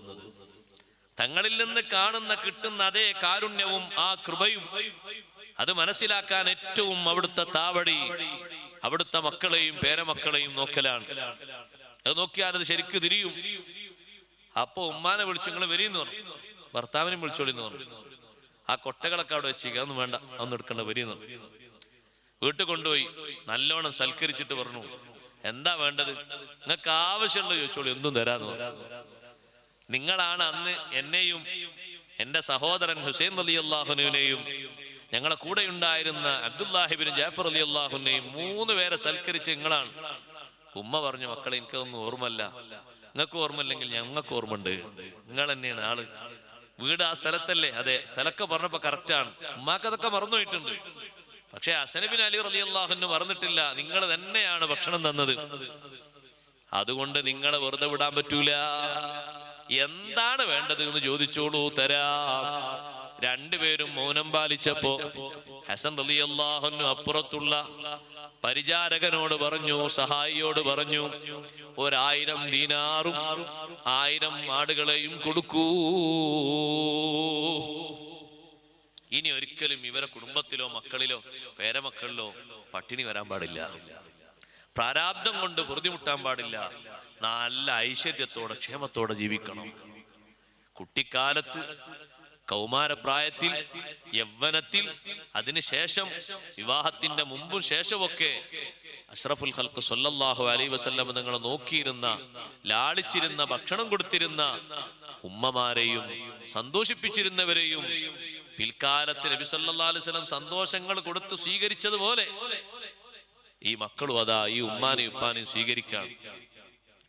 തങ്ങളിൽ നിന്ന് കാണുന്ന കിട്ടുന്ന അതേ കാരുണ്യവും ആ കൃപയും അത് മനസ്സിലാക്കാൻ ഏറ്റവും അവിടുത്തെ താവടി അവിടുത്തെ മക്കളെയും പേരമക്കളെയും നോക്കലാണ്. അത് നോക്കിയാൽ അത് ശരിക്ക് തിരിയും. അപ്പൊ ഉമ്മാനെ വിളിച്ചു, നിങ്ങൾ വരീന്ന് പറഞ്ഞു. ഭർത്താവിനെ വിളിച്ചോളിന്ന് പറഞ്ഞു. ആ കൊട്ടകളൊക്കെ അവിടെ വെച്ചിരിക്കുക, അതൊന്നും വേണ്ട, അതൊന്നും എടുക്കണ്ട, വരീന്ന് പറഞ്ഞു. വീട്ടിൽ കൊണ്ടുപോയി നല്ലോണം സൽക്കരിച്ചിട്ട് പറഞ്ഞു, എന്താ വേണ്ടത്, നിങ്ങൾക്ക് ആവശ്യമുള്ളത് ചോദിച്ചോളൂ, എന്തും തരാന്ന് പറഞ്ഞു. നിങ്ങളാണ് അന്ന് എന്നെയും എന്റെ സഹോദരൻ ഹുസൈൻ റളിയല്ലാഹുവിനെയും ഞങ്ങളെ കൂടെ ഉണ്ടായിരുന്ന അബ്ദുല്ലാഹിബിൻ ജാഫർ റളിയല്ലാഹുവിനെയും 3 പേരെ സൽക്കരിച്ച് നിങ്ങളാണ്. ഉമ്മ പറഞ്ഞു, മക്കളെ എനിക്കതൊന്നും ഓർമ്മല്ല. നിങ്ങൾക്ക് ഓർമ്മയില്ലെങ്കിൽ ഞങ്ങൾക്ക് ഓർമ്മയുണ്ട്, നിങ്ങൾ തന്നെയാണ് ആള്. വീട് ആ സ്ഥലത്തല്ലേ? അതെ. സ്ഥലമൊക്കെ പറഞ്ഞപ്പോ കറക്റ്റാണ്. ഉമ്മാക്ക് അതൊക്കെ മറന്നുപോയിട്ടുണ്ട്. പക്ഷെ ഹസൻ ബിൻ അലി റളിയല്ലാഹു അൻഹു മറന്നിട്ടില്ല, നിങ്ങൾ തന്നെയാണ് ഭക്ഷണം തന്നത്. അതുകൊണ്ട് നിങ്ങളെ വെറുതെ വിടാൻ പറ്റൂല. എന്താണ് വേണ്ടത് എന്ന് ചോദിച്ചോളൂ, തരാം. 2 പേരും മൗനം പാലിച്ചപ്പോ ഹസൻ റളിയല്ലാഹു അൻഹു അപ്പുറത്തുള്ള പരിചാരകനോട് പറഞ്ഞു, സഹായിയോട് പറഞ്ഞു, 1000 ദീനാറും 1000 ആടുകളെയും കൊടുക്കൂ. ഇനി ഒരിക്കലും ഇവരെ കുടുംബത്തിലോ മക്കളിലോ പേരമക്കളിലോ പട്ടിണി വരാൻ പാടില്ല, പ്രാരാബ്ദം കൊണ്ട് ബുദ്ധിമുട്ടാൻ പാടില്ല. നല്ല ഐശ്വര്യത്തോടെ ക്ഷേമത്തോടെ ജീവിക്കണം. കുട്ടിക്കാലത്ത്, കൗമാരപ്രായത്തിൽ, യൗവനത്തിൽ, അതിനുശേഷം വിവാഹത്തിന്റെ മുമ്പും ശേഷമൊക്കെ അഷ്റഫുൽ ഖൽഖ് സല്ലല്ലാഹു അലൈഹി വസല്ലം തങ്ങളെ നോക്കിയിരുന്ന, ലാളിച്ചിരുന്ന, ഭക്ഷണം കൊടുത്തിരുന്ന ഉമ്മമാരെയും സന്തോഷിപ്പിച്ചിരുന്നവരെയും പിൽക്കാലത്ത് നബി സല്ലല്ലാഹു അലൈഹി വസല്ലം സന്തോഷങ്ങൾ കൊടുത്ത് സ്വീകരിച്ചതുപോലെ ഈ മക്കളും അതാ ഈ ഉമ്മാനെയും ഉപ്പാനെയും സ്വീകരിക്കാൻ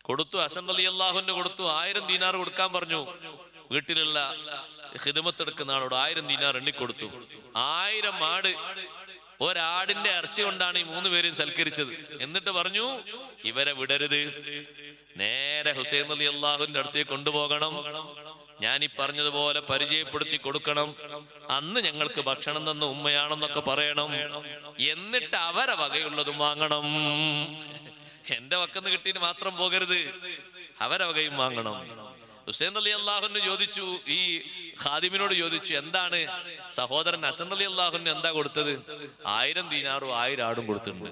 കൊടുത്തു. ഹസൻ റളിയല്ലാഹു അൻഹു കൊടുത്തു. 1000 ദീനാർ കൊടുക്കാൻ പറഞ്ഞു. വീട്ടിലുള്ള ഖിദ്മത്ത് എടുക്കുന്ന ആളോട് 1000 ദീനാർ എണ്ണിക്കൊടുത്തു. 1000 ആട്, ഒരാടിന്റെ ഇറച്ചി കൊണ്ടാണ് ഈ 3 പേരും സൽക്കരിച്ചത്. എന്നിട്ട് പറഞ്ഞു, ഇവരെ വിടരുത്, നേരെ ഹുസൈൻ റളിയല്ലാഹുവിന്റെ അടുത്തേക്ക് കൊണ്ടുപോകണം. ഞാൻ ഈ പറഞ്ഞതുപോലെ പരിചയപ്പെടുത്തി കൊടുക്കണം. അന്ന് ഞങ്ങൾക്ക് ഭക്ഷണം തന്ന ഉമ്മയാണെന്നൊക്കെ പറയണം. എന്നിട്ട് അവരെ വകയുള്ളതും വാങ്ങണം. എന്റെ വക്കെന്ന് കിട്ടിയിട്ട് മാത്രം പോകരുത്, അവരെ വകയും വാങ്ങണം. ഹുസൈൻ റളിയല്ലാഹു അൻഹു ചോദിച്ചു, ഈ ഖാദിമിനോട് ചോദിച്ചു, എന്താണ് സഹോദരൻ ഹസൻ റളിയല്ലാഹു അൻഹു എന്താ കൊടുത്തത്? 1000 ദീനാറും 1000 ആടും കൊടുത്തിട്ടുണ്ട്.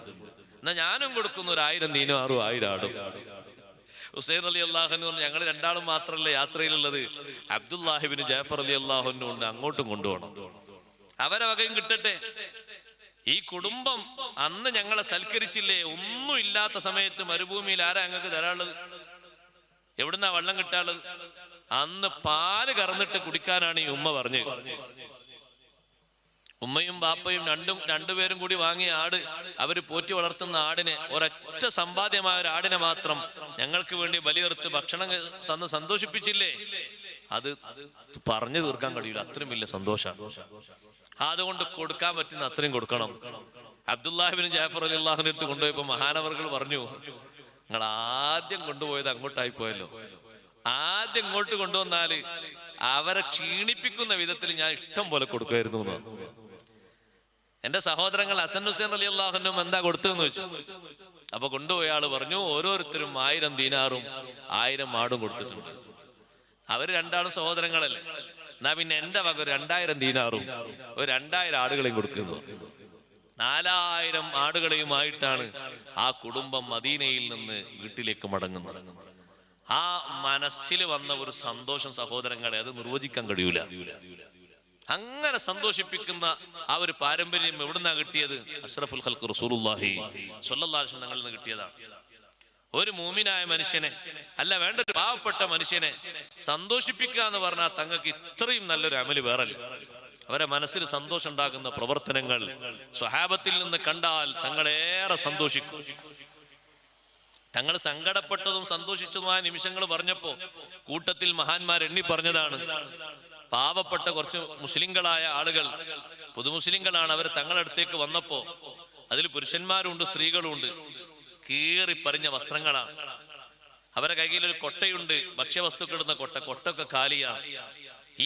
എന്നാ ഞാനും കൊടുക്കുന്നു 1000 ദീനാറും 1000 ആടും. ഹുസൈൻ റളിയല്ലാഹു അൻഹു പറഞ്ഞു, ഞങ്ങൾ 2 ആളും മാത്രമല്ല യാത്രയിലുള്ളത്, അബ്ദുല്ലാഹിബിൻ ജാഫർ റളിയല്ലാഹു അൻഹു ഉണ്ട്, അങ്ങോട്ടും കൊണ്ടുപോകണം. അവരെ വകയും കിട്ടട്ടെ. ഈ കുടുംബം അന്ന് ഞങ്ങളെ സൽക്കരിച്ചില്ലേ? ഒന്നും ഇല്ലാത്ത സമയത്ത് മരുഭൂമിയിൽ ആരാ ഞങ്ങൾക്ക് തരാനുള്ളത്? എവിടുന്നാ വെള്ളം കിട്ടാനുള്ളത്? അന്ന് പാല് കറന്നിട്ട് കുടിക്കാനാണ് ഈ ഉമ്മ പറഞ്ഞത്. ഉമ്മയും ബാപ്പയും രണ്ടുപേരും കൂടി വാങ്ങിയ ആട്, അവര് പോറ്റി വളർത്തുന്ന ആടിനെ, ഒരൊറ്റ സമ്പാദ്യമായ ഒരു ആടിനെ മാത്രം ഞങ്ങൾക്ക് വേണ്ടി ബലിയെറുത്ത് ഭക്ഷണം തന്ന് സന്തോഷിപ്പിച്ചില്ലേ? അത് പറഞ്ഞു തീർക്കാൻ കഴിയില്ല, അത്രയും വലിയ സന്തോഷമാണ്. അതുകൊണ്ട് കൊടുക്കാൻ പറ്റുന്ന അത്രയും കൊടുക്കണം. അബ്ദുല്ലാഹിബിൻ ജാഫർ റളിയല്ലാഹുവിന്റെ അടുത്ത് കൊണ്ടുപോയപ്പോ മഹാനവർകൾ പറഞ്ഞു, നിങ്ങൾ ആദ്യം കൊണ്ടുപോയത് അങ്ങോട്ടായി പോയല്ലോ, ആദ്യം ഇങ്ങോട്ട് കൊണ്ടുവന്നാല് അവരെ ക്ഷീണിപ്പിക്കുന്ന വിധത്തിൽ ഞാൻ ഇഷ്ടം പോലെ കൊടുക്കുമായിരുന്നു എന്ന്. എന്റെ സഹോദരങ്ങൾ ഹസൻ ഹുസൈൻ റളിയല്ലാഹു അൻഹും എന്താ കൊടുത്തതെന്ന് വെച്ചു. അപ്പൊ കൊണ്ടുപോയ ആള് പറഞ്ഞു, ഓരോരുത്തരും 1000 ദീനാറും 1000 ആടും കൊടുത്തിട്ടുണ്ട്. അവര് 2 ആളും സഹോദരങ്ങളല്ലേ, എന്നാ പിന്നെ എന്റെ വക 2000 ദീനാറും 2000 ആടുകളെയും കൊടുക്കുന്നു. 4000 ആടുകളെയുമായിട്ടാണ് ആ കുടുംബം മദീനയിൽ നിന്ന് വീട്ടിലേക്ക് മടങ്ങുന്നത്. ആ മനസ്സിൽ വന്ന ഒരു സന്തോഷം സഹോദരങ്ങളെ, അത് നിർവചിക്കാൻ കഴിയൂല. അങ്ങനെ സന്തോഷിപ്പിക്കുന്ന ആ ഒരു പാരമ്പര്യം എവിടുന്നാ കിട്ടിയത്? അഷ്റഫുൽ ഖൽഖ് റസൂലുള്ളാഹി സ്വല്ലല്ലാഹു അലൈഹി വസല്ലം നിന്ന് കിട്ടിയതാണ്. ഒരു മൂമിനായ മനുഷ്യനെ, അല്ല വേണ്ട ഒരു പാവപ്പെട്ട മനുഷ്യനെ സന്തോഷിപ്പിക്കുക എന്ന് പറഞ്ഞാൽ തങ്ങൾക്ക് ഇത്രയും നല്ലൊരു അമല് വേറല്ല. അവരെ മനസ്സിൽ സന്തോഷം ഉണ്ടാകുന്ന പ്രവർത്തനങ്ങൾ സ്വഹാബത്തിൽ നിന്ന് കണ്ടാൽ തങ്ങളേറെ സന്തോഷിക്കും. തങ്ങൾ സങ്കടപ്പെട്ടതും സന്തോഷിച്ചതുമായ നിമിഷങ്ങൾ പറഞ്ഞപ്പോ കൂട്ടത്തിൽ മഹാന്മാർ എണ്ണി പറഞ്ഞതാണ്, പാവപ്പെട്ട കുറച്ച് മുസ്ലിങ്ങളായ ആളുകൾ, പുതുമുസ്ലിങ്ങളാണ്, അവർ തങ്ങളടുത്തേക്ക് വന്നപ്പോ അതിൽ പുരുഷന്മാരുണ്ട് സ്ത്രീകളുണ്ട്, കീറിപ്പറിഞ്ഞ വസ്ത്രങ്ങളാണ്. അവരെ കയ്യിൽ ഒരു കൊട്ടയുണ്ട്, ഭക്ഷ്യവസ്തുക്കളിടുന്ന കൊട്ടൊക്കെ കാലിയാണ്.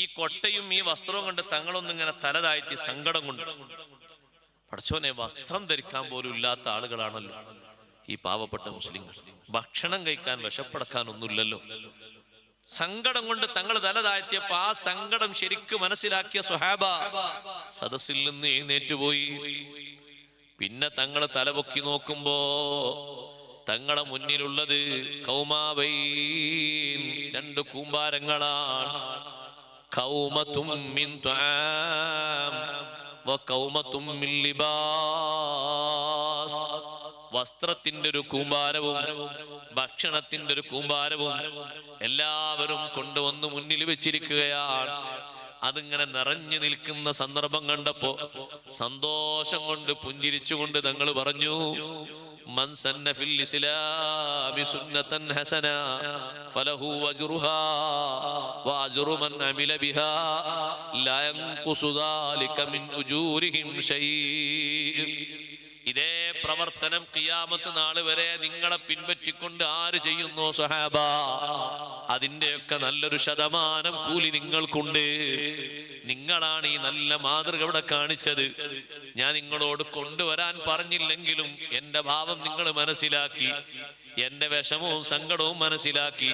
ഈ കൊട്ടയും ഈ വസ്ത്രവും കൊണ്ട് തങ്ങളൊന്നിങ്ങനെ തലതാഴ്ത്തി സങ്കടം കൊണ്ട്, പടച്ചോനെ, വസ്ത്രം ധരിക്കാൻ പോലും ഇല്ലാത്ത ആളുകളാണല്ലോ ഈ പാവപ്പെട്ട മുസ്ലിങ്ങൾ. ഭക്ഷണം കഴിക്കാൻ വിശപ്പടക്കാൻ ഒന്നുമില്ലല്ലോ. സങ്കടം കൊണ്ട് തങ്ങൾ തലതാഴ്ത്തിയപ്പോ ആ സങ്കടം ശരിക്കും മനസ്സിലാക്കിയ സ്വഹാബ സദസ്സിൽ നിന്ന് എഴുന്നേറ്റുപോയി. പിന്നെ തങ്ങൾ തലപൊക്കി നോക്കുമ്പോ തങ്ങളെ മുന്നിലുള്ളത് കൗമാവൈൻ, രണ്ട് കൂമ്പാരങ്ങളാണ്. കൗമത്തും മിൻ തുആം വ കൗമത്തും മിൻ ലിബാസ്. വസ്ത്രത്തിന്റെ ഒരു കൂമ്പാരവും ഭക്ഷണത്തിന്റെ ഒരു കൂമ്പാരവും എല്ലാവരും കൊണ്ടുവന്ന് മുന്നിൽ വെച്ചിരിക്കുകയാണ്. അതിങ്ങനെ നിറഞ്ഞു നിൽക്കുന്ന സന്ദർഭം കണ്ടപ്പോ സന്തോഷം കൊണ്ട് പുഞ്ചിരിച്ചുകൊണ്ട് തങ്ങൾ പറഞ്ഞു, മൻ സന്ന ഫിൽ ഇസ്ലാമി സുന്നതൻ ഹസന ഫലഹു അജ്റുഹാ വഅജ്റു മൻ അമില ബിഹാ ലാ യൻഖുസു ദാലിക മിൻ ഉജൂരിഹിം ശൈഅ. ഇതേ പ്രവർത്തനം ഖിയാമത്ത് നാൾ വരെ നിങ്ങളെ പിൻപറ്റിക്കൊണ്ട് ആര് ചെയ്യുന്നോ സ്വഹാബ, അതിന്റെയൊക്കെ നല്ലൊരു ശതമാനം കൂലി നിങ്ങൾക്കുണ്ട്. നിങ്ങളാണ് ഈ നല്ല മാതൃക ഇവിടെ കാണിച്ചത്. ഞാൻ നിങ്ങളോട് കൊണ്ടുവരാൻ പറഞ്ഞില്ലെങ്കിലും എന്റെ ഭാവം നിങ്ങൾ മനസ്സിലാക്കി, എന്റെ വിഷമവും സങ്കടവും മനസ്സിലാക്കി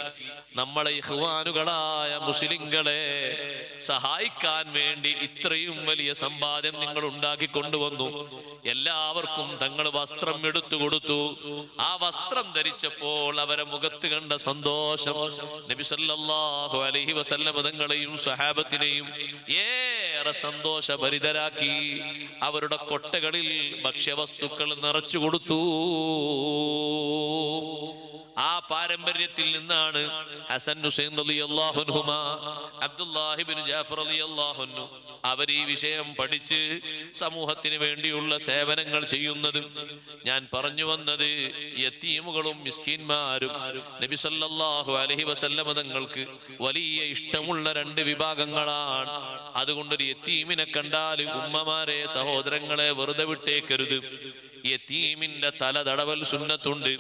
നമ്മളെ ഇഖ്വാനുകളായ മുസ്ലിങ്ങളെ സഹായിക്കാൻ വേണ്ടി ഇത്രയും വലിയ സമ്പാദ്യം നിങ്ങൾ ഉണ്ടാക്കി കൊണ്ടുവന്നു. എല്ലാവർക്കും തങ്ങൾ വസ്ത്രം എടുത്തു കൊടുത്തു. ആ വസ്ത്രം ധരിച്ചപ്പോൾ അവരെ മുഖത്ത് കണ്ട സന്തോഷം നബി സല്ലല്ലാഹു അലൈഹി വസല്ലം തങ്ങളെയും സ്വഹാബത്തിനെയും ഏറെ സന്തോഷഭരിതരാക്കി. അവരുടെ കൊട്ടകളിൽ ഭക്ഷ്യവസ്തുക്കൾ നിറച്ചു കൊടുത്തു. ആ പാരമ്പര്യത്തിൽ നിന്നാണ് ഹസൻ ഹുസൈൻ റളിയല്ലാഹു അൻഹുമാ, അബ്ദുല്ലാഹി ഇബ്നു ജാഫർ റളിയല്ലാഹു അൻഹു അവർ ഈ വിഷയം പഠിച്ച് സമൂഹത്തിന് വേണ്ടിയുള്ള സേവനങ്ങൾ ചെയ്യുന്നത്. ഞാൻ പറഞ്ഞു വന്നത്, യതീമുകളും മിസ്കീന്മാരും നബി സല്ലല്ലാഹു അലൈഹി വസല്ലം തങ്ങൾക്ക് വലിയ ഇഷ്ടമുള്ള രണ്ട് വിഭാഗങ്ങളാണ്. അതുകൊണ്ടൊരു യതീമിനെ കണ്ടാൽ ഉമ്മമാരെ, സഹോദരങ്ങളെ വെറുതെ വിട്ടേക്കരുത്. യതീമിന്റെ തല തടവൽ സുന്നത്തുണ്ട്.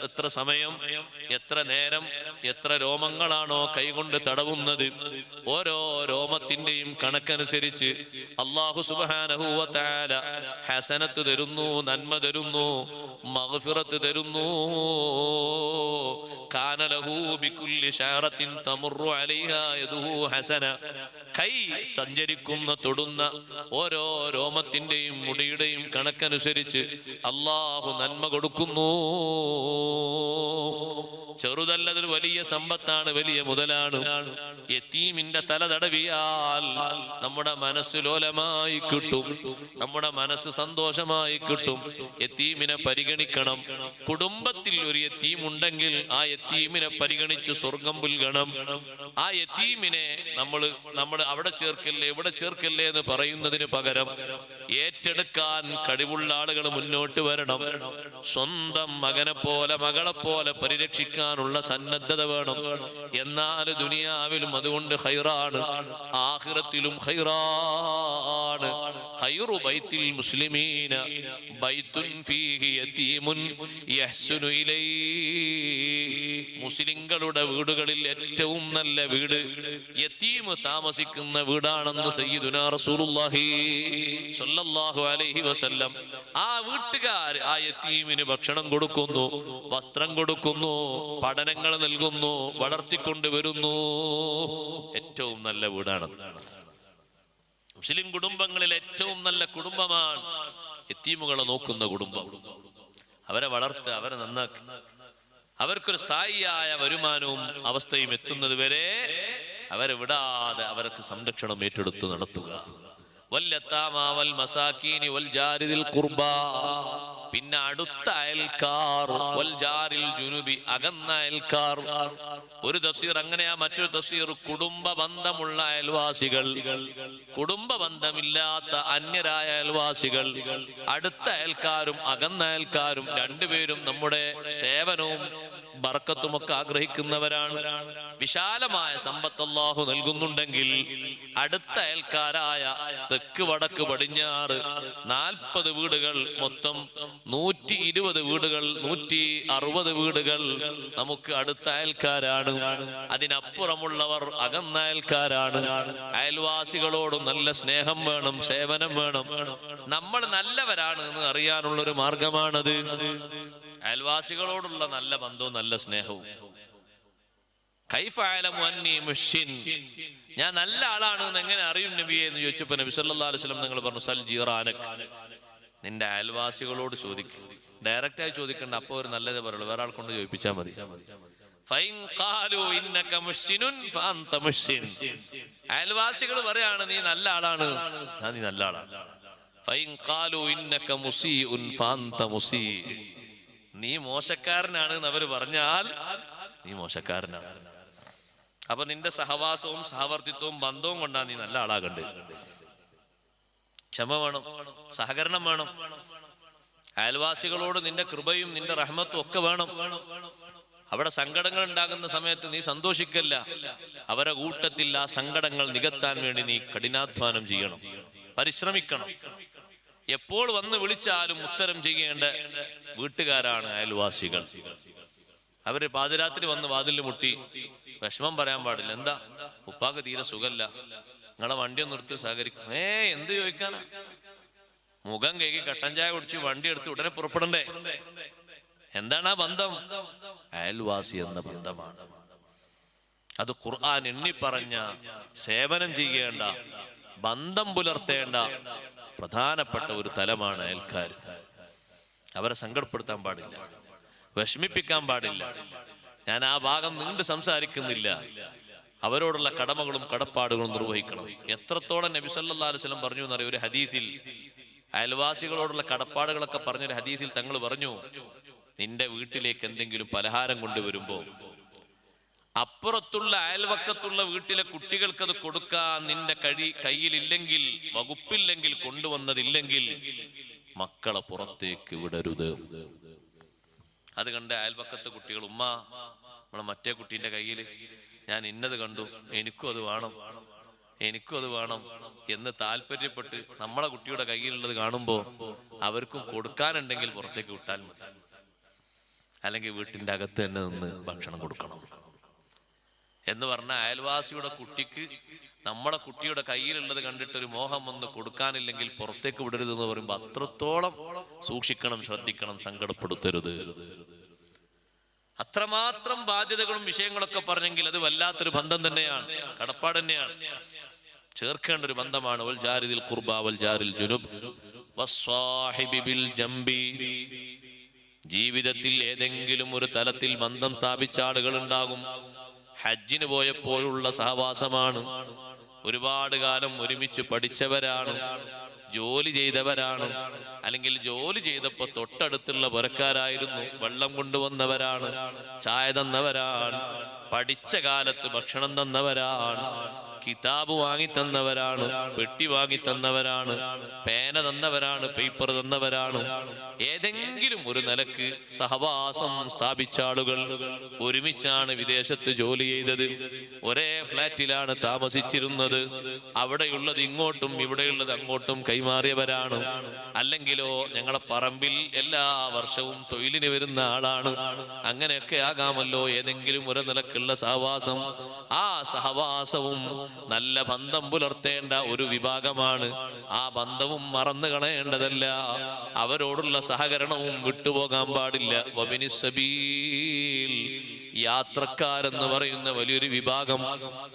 എത്ര സമയം, എത്ര നേരം, എത്ര രോമങ്ങളാണോ കൈകൊണ്ട് തടവുന്നത്, ഓരോ രോമത്തിന്റെയും കണക്കനുസരിച്ച് അല്ലാഹു സുബ്ഹാനഹു വ തആല ഹസനത്ത് തരുന്നു, നന്മ തരുന്നു, മഗ്ഫിറത്ത് തരുന്നു. കാന ലഹു ബികുല്ലി ശഅറത്തിൻ തമുറു അലൈഹാ യദുഹു ഹസന. കൈ സഞ്ചരിക്കുന്ന, തൊടുന്ന ഓരോ രോമത്തിന്റെയും മുടിയുടെയും കണക്കനുസരിച്ച് അല്ലാഹു നന്മ കൊടുക്കുന്നു. ചെറുതല്ലതൊരു വലിയ സമ്പത്താണ്, വലിയ മുതലാണ്. യതീമിന്റെ തല തടവിയാൽ നമ്മുടെ മനസ്സ് ലോലമായി കിട്ടും, നമ്മുടെ മനസ്സ് സന്തോഷമായി കിട്ടും. യതീമിനെ പരിഗണിക്കണം. കുടുംബത്തിൽ ഒരു യതീം ഉണ്ടെങ്കിൽ ആ യതീമിനെ പരിഗണിച്ച് സ്വർഗം പുൽകണം. ആ യതീമിനെ നമ്മൾ അവിടെ ചേർക്കല്ലേ, ഇവിടെ ചേർക്കല്ലേ എന്ന് പറയുന്നതിന് പകരം ഏറ്റെടുക്കാൻ കഴിവുള്ള ആളുകൾ മുന്നോട്ട് വരണം. സ്വന്തം മകനെ പോലെ, മകളെ പോലെ പരിരക്ഷിക്കാനുള്ള സന്നദ്ധത വേണം. എന്നാൽ ദുനിയാവിലും അതുകൊണ്ട് ഖൈറാണ്, ആഖിറത്തിലും ഖൈറാണ്. ഖൈറു ബൈത്തിൽ മുസ്ലിമീന ബൈത്തുൻ ഫീഹി യതീമുൻ യഹ്സുനു ഇലൈഹി. മുസ്ലിങ്ങളുടെ വീടുകളിൽ ഏറ്റവും നല്ല വീട് യതീം താമസിക്കുന്ന വീടാണെന്ന് സയ്യിദുനാ റസൂലുള്ളാഹി സ്വല്ലല്ലാഹു അലൈഹി വസല്ലം. ആ വീട്ടുകാർ ആ യതീമിന് ഭക്ഷണം കൊടുക്കുന്നു, വസ്ത്രം കൊടുക്കുന്നു, പഠനങ്ങൾ നൽകുന്നു, വളർത്തിക്കൊണ്ടുവരുന്നു. ഏറ്റവും നല്ല വീടാണ്. മുസ്ലിം കുടുംബങ്ങളിൽ ഏറ്റവും നല്ല കുടുംബമാണ് യതീമുകളെ നോക്കുന്ന കുടുംബം. അവരെ വളർത്തുക, അവരെ നന്നാക്കുക, അവർക്കൊരു സ്ഥായിയായ വരുമാനവും അവസ്ഥയും എത്തുന്നത് വരെ അവരെ വിടാതെ അവർക്ക് സംരക്ഷണം ഏറ്റെടുത്ത് നടത്തുക. വൽയതാമാ വൽ മസാകീനി വൽ ജാരിദിൽ ഖുർബാ, പിന്നെ അടുത്ത അയൽക്കാർ, വൽ ജാരിൽ ജുനുബി, അകന്ന അയൽക്കാർ. ഒരു തഫ്സീർ അങ്ങനെയാ, മറ്റൊരു തഫ്സീർ കുടുംബ ബന്ധമുള്ള അയൽവാസികൾ, കുടുംബ ബന്ധമില്ലാത്ത അന്യരായ അയൽവാസികൾ. അടുത്ത അയൽക്കാരും അകന്ന അയൽക്കാരും രണ്ടുപേരും നമ്മുടെ സേവനവും ബർക്കത്തുമൊക്കെ ആഗ്രഹിക്കുന്നവരാണ്. വിശാലമായ സമ്പത്ത് അല്ലാഹു നൽകുന്നുണ്ടെങ്കിൽ അടുത്ത അയൽക്കാരായ തെക്ക് വടക്ക് പടിഞ്ഞാറ് 40 വീടുകൾ, മൊത്തം 120 വീടുകൾ, 160 വീടുകൾ നമുക്ക് അടുത്ത അയൽക്കാരാണ്. അതിനപ്പുറമുള്ളവർ അകന്ന അയൽക്കാരാണ്. അയൽവാസികളോടും നല്ല സ്നേഹം വേണം, സേവനം വേണം. നമ്മൾ നല്ലവരാണ് എന്ന് അറിയാനുള്ളൊരു മാർഗമാണത്. അയൽവാസികളോടുള്ള നല്ല ബന്ധവും നല്ല സ്നേഹവും. ഞാൻ നല്ല ആളാണ് എന്ന് എങ്ങനെ അറിയും നബിയെ എന്ന് ചോദിച്ചപ്പോ നബി സല്ലല്ലാഹു അലൈഹി വസല്ലം നിങ്ങൾ പറഞ്ഞു, സൽ ജീറാനക്, നിന്റെ അയൽവാസികളോട് ചോദിക്കും. ഡയറക്റ്റ് ആയി ചോദിക്കണ്ട, അപ്പൊ ഒരു നല്ലതേ പറയുള്ളൂ, വേറെ ആൾ കൊണ്ട് ചോദിപ്പിച്ചാൽ മതി. അയൽവാസികൾ പറയാണ് നീ നല്ല ആളാണ്, നീ നല്ല ആളാണ്. നീ മോശക്കാരനാണ് എന്ന് അവര് പറഞ്ഞാൽ നീ മോശക്കാരനാണ്. അപ്പൊ നിന്റെ സഹവാസവും സഹവർത്തിത്വവും ബന്ധവും കൊണ്ടാണ് നീ നല്ല ആളാകണ്ടത്. ക്ഷമ വേണം, സഹകരണം വേണം. അയൽവാസികളോട് നിന്റെ കൃപയും നിന്റെ റഹ്മത്തും ഒക്കെ വേണം. അവിടെ സങ്കടങ്ങൾ ഉണ്ടാകുന്ന സമയത്ത് നീ സന്തോഷിക്കല്ല, അവരെ കൂട്ടത്തിൽ ആ സങ്കടങ്ങൾ നികത്താൻ വേണ്ടി നീ കഠിനാധ്വാനം ചെയ്യണം, പരിശ്രമിക്കണം. എപ്പോൾ വന്ന് വിളിച്ചാലും ഉത്തരം ചെയ്യേണ്ട വീട്ടുകാരാണ് അയൽവാസികൾ. അവര് പാതിരാത്രി വന്ന് വാതിലിൽ മുട്ടി വിഷമം പറയാൻ പാടില്ല. എന്താ ഉപ്പാക്ക് തീരെ സുഖല്ല, നിങ്ങളെ വണ്ടി ഒന്ന് നിർത്തി സഹകരിക്കും. എന്ത് ചോദിക്കാനാ? മുഖം കേക്കി കട്ടൻ ചായ കുടിച്ച് വണ്ടി എടുത്ത് ഉടനെ പുറപ്പെടണ്ടേ? എന്താണ് ആ ബന്ധം? അയൽവാസി എന്ന ബന്ധമാണ്. അത് ഖുർആൻ എണ്ണിപ്പറഞ്ഞ സേവനം ചെയ്യേണ്ട, ബന്ധം പുലർത്തേണ്ട പ്രധാനപ്പെട്ട ഒരു തലമാണ് അയൽക്കാർ. അവരെ സങ്കടപ്പെടുത്താൻ പാടില്ല, വിഷമിപ്പിക്കാൻ പാടില്ല. ഞാൻ ആ ഭാഗം നീണ്ട് സംസാരിക്കുന്നില്ല. അവരോടുള്ള കടമകളും കടപ്പാടുകളും നിർവഹിക്കണം. എത്രത്തോളം നബി സല്ലല്ലാഹു അലൈഹി വസല്ലം പറഞ്ഞു എന്നറിയ, ഒരു ഹദീസിൽ അയൽവാസികളോടുള്ള കടപ്പാടുകളൊക്കെ പറഞ്ഞൊരു ഹദീസിൽ തങ്ങൾ പറഞ്ഞു, നിന്റെ വീട്ടിലേക്ക് എന്തെങ്കിലും പലഹാരം കൊണ്ടുവരുമ്പോ അപ്പുറത്തുള്ള അയൽവക്കത്തുള്ള വീട്ടിലെ കുട്ടികൾക്ക് അത് കൊടുക്കാൻ നിന്റെ കയ്യിലില്ലെങ്കിൽ, വകുപ്പില്ലെങ്കിൽ, കൊണ്ടുവന്നതില്ലെങ്കിൽ മക്കളെ പുറത്തേക്ക് വിടരുത്. അത് കണ്ട് അയൽവക്കത്തെ കുട്ടികൾ, ഉമ്മ നമ്മളെ മറ്റേ കുട്ടീന്റെ കയ്യിൽ ഞാൻ ഇന്നത് കണ്ടു, എനിക്കും അത് വേണം, എനിക്കും അത് വേണം എന്ന് താല്പര്യപ്പെട്ട് നമ്മളെ കുട്ടിയുടെ കയ്യിലുള്ളത് കാണുമ്പോ അവർക്കും കൊടുക്കാനുണ്ടെങ്കിൽ പുറത്തേക്ക് വിട്ടാൽ മതി. അല്ലെങ്കിൽ വീട്ടിന്റെ അകത്ത് തന്നെ നിന്ന് ഭക്ഷണം കൊടുക്കണം എന്ന് പറഞ്ഞ അയൽവാസിയുടെ കുട്ടിക്ക് നമ്മളെ കുട്ടിയുടെ കയ്യിലുള്ളത് കണ്ടിട്ട് ഒരു മോഹം വന്ന് കൊടുക്കാനില്ലെങ്കിൽ പുറത്തേക്ക് വിടരുത് എന്ന് പറയുമ്പോ അത്രത്തോളം സൂക്ഷിക്കണം, ശ്രദ്ധിക്കണം, സങ്കടപ്പെടുത്തരുത്. അത്രമാത്രം ബാധ്യതകളും വിഷയങ്ങളൊക്കെ പറഞ്ഞെങ്കിൽ അത് വല്ലാത്തൊരു ബന്ധം തന്നെയാണ്, കടപ്പാട് തന്നെയാണ്, ചേർക്കേണ്ട ഒരു ബന്ധമാണ്. വൽ ജാരിദിൽ ഖുർബ വൽ ജാരിൽ ജുനുബ് വസ്സാഹിബി ബിൽ ജംബി. ജീവിതത്തിൽ ഏതെങ്കിലും ഒരു തലത്തിൽ ബന്ധം സ്ഥാപിച്ച ആളുകൾ ഉണ്ടാകും. ഹജ്ജിന് പോയപ്പോഴുള്ള സഹവാസമാണ്. ഒരുപാട് കാലം ഒരുമിച്ച് പഠിച്ചവരാണ്, ജോലി ചെയ്തവരാണ്, അല്ലെങ്കിൽ ജോലി ചെയ്തപ്പോ തൊട്ടടുത്തുള്ള പുരക്കാരായിരുന്നു, വെള്ളം കൊണ്ടുവന്നവരാണ്, ചായ തന്നവരാണ്, പഠിച്ച കാലത്ത് ഭക്ഷണം തന്നവരാണ്, കിതാബ് വാങ്ങി തന്നവരാണ്, പെട്ടി വാങ്ങി തന്നവരാണ്, പേന തന്നവരാണ്, പേപ്പർ തന്നവരാണ്. ഏതെങ്കിലും ഒരു നിലക്ക് സഹവാസം സ്ഥാപിച്ച ആളുകൾ ഒരുമിച്ചാണ് വിദേശത്ത് ജോലി ചെയ്തത്, ഒരേ ഫ്ലാറ്റിലാണ് താമസിച്ചിരുന്നത്, അവിടെയുള്ളത് ഇങ്ങോട്ടും ഇവിടെയുള്ളത് അങ്ങോട്ടും കൈമാറിയവരാണ്. അല്ലെങ്കിലോ ഞങ്ങളെ പറമ്പിൽ എല്ലാ വർഷവും തൊഴിലിന് വരുന്ന ആളാണ്. അങ്ങനെയൊക്കെ ആകാമല്ലോ ഏതെങ്കിലും ഒരു നിലക്കുള്ള സഹവാസം. ആ സഹവാസവും നല്ല ബന്ധം പുലർത്തേണ്ട ഒരു വിഭാഗമാണ്. ആ ബന്ധവും മറന്നു കളയേണ്ടതല്ല. അവരോടുള്ള സഹകരണവും വിട്ടുപോകാൻ പാടില്ല. വബിനിസ്സബീൽ, യാത്രക്കാരെന്ന് പറയുന്ന വലിയൊരു വിഭാഗം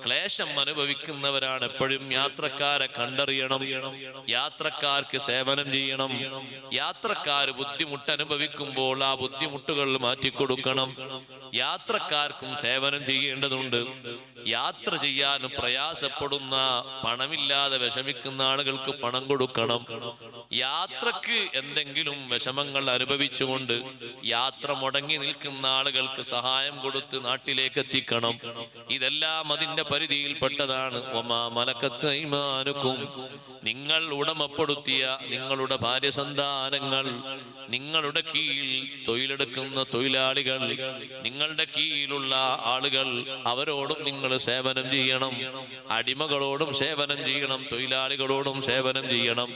ക്ലേശം അനുഭവിക്കുന്നവരാണ്. എപ്പോഴും യാത്രക്കാരെ കണ്ടറിയണം, യാത്രക്കാർക്ക് സേവനം ചെയ്യണം. യാത്രക്കാർ ബുദ്ധിമുട്ട് അനുഭവിക്കുമ്പോൾ ആ ബുദ്ധിമുട്ടുകൾ മാറ്റിക്കൊടുക്കണം. യാത്രക്കാർക്കും സേവനം ചെയ്യേണ്ടതുണ്ട്. യാത്ര ചെയ്യാൻ പ്രയാസപ്പെടുന്ന, പണമില്ലാതെ വിഷമിക്കുന്ന ആളുകൾക്ക് പണം കൊടുക്കണം. യാത്രക്ക് എന്തെങ്കിലും വിഷമങ്ങൾ അനുഭവിച്ചുകൊണ്ട് യാത്ര മുടങ്ങി നിൽക്കുന്ന ആളുകൾക്ക് സഹായം കൊടുത്ത് നാട്ടിലേക്ക് എത്തിക്കണം. ഇതെല്ലാം അതിന്റെ പരിധിയിൽപ്പെട്ടതാണ്. വമാ മലക്കത്ത് ഐമാനുക്കും, നിങ്ങൾ ഉടമപ്പെടുത്തിയ നിങ്ങളുടെ ഭാര്യ സന്താനങ്ങൾ, നിങ്ങളുടെ കീഴിൽ തൊഴിലെടുക്കുന്ന തൊഴിലാളികൾ, നിങ്ങളുടെ കീഴിലുള്ള ആളുകൾ, അവരോടും നിങ്ങൾ സേവനം ചെയ്യണം. അടിമകളോടും സേവനം ചെയ്യണം, തൊഴിലാളികളോടും സേവനം ചെയ്യണം.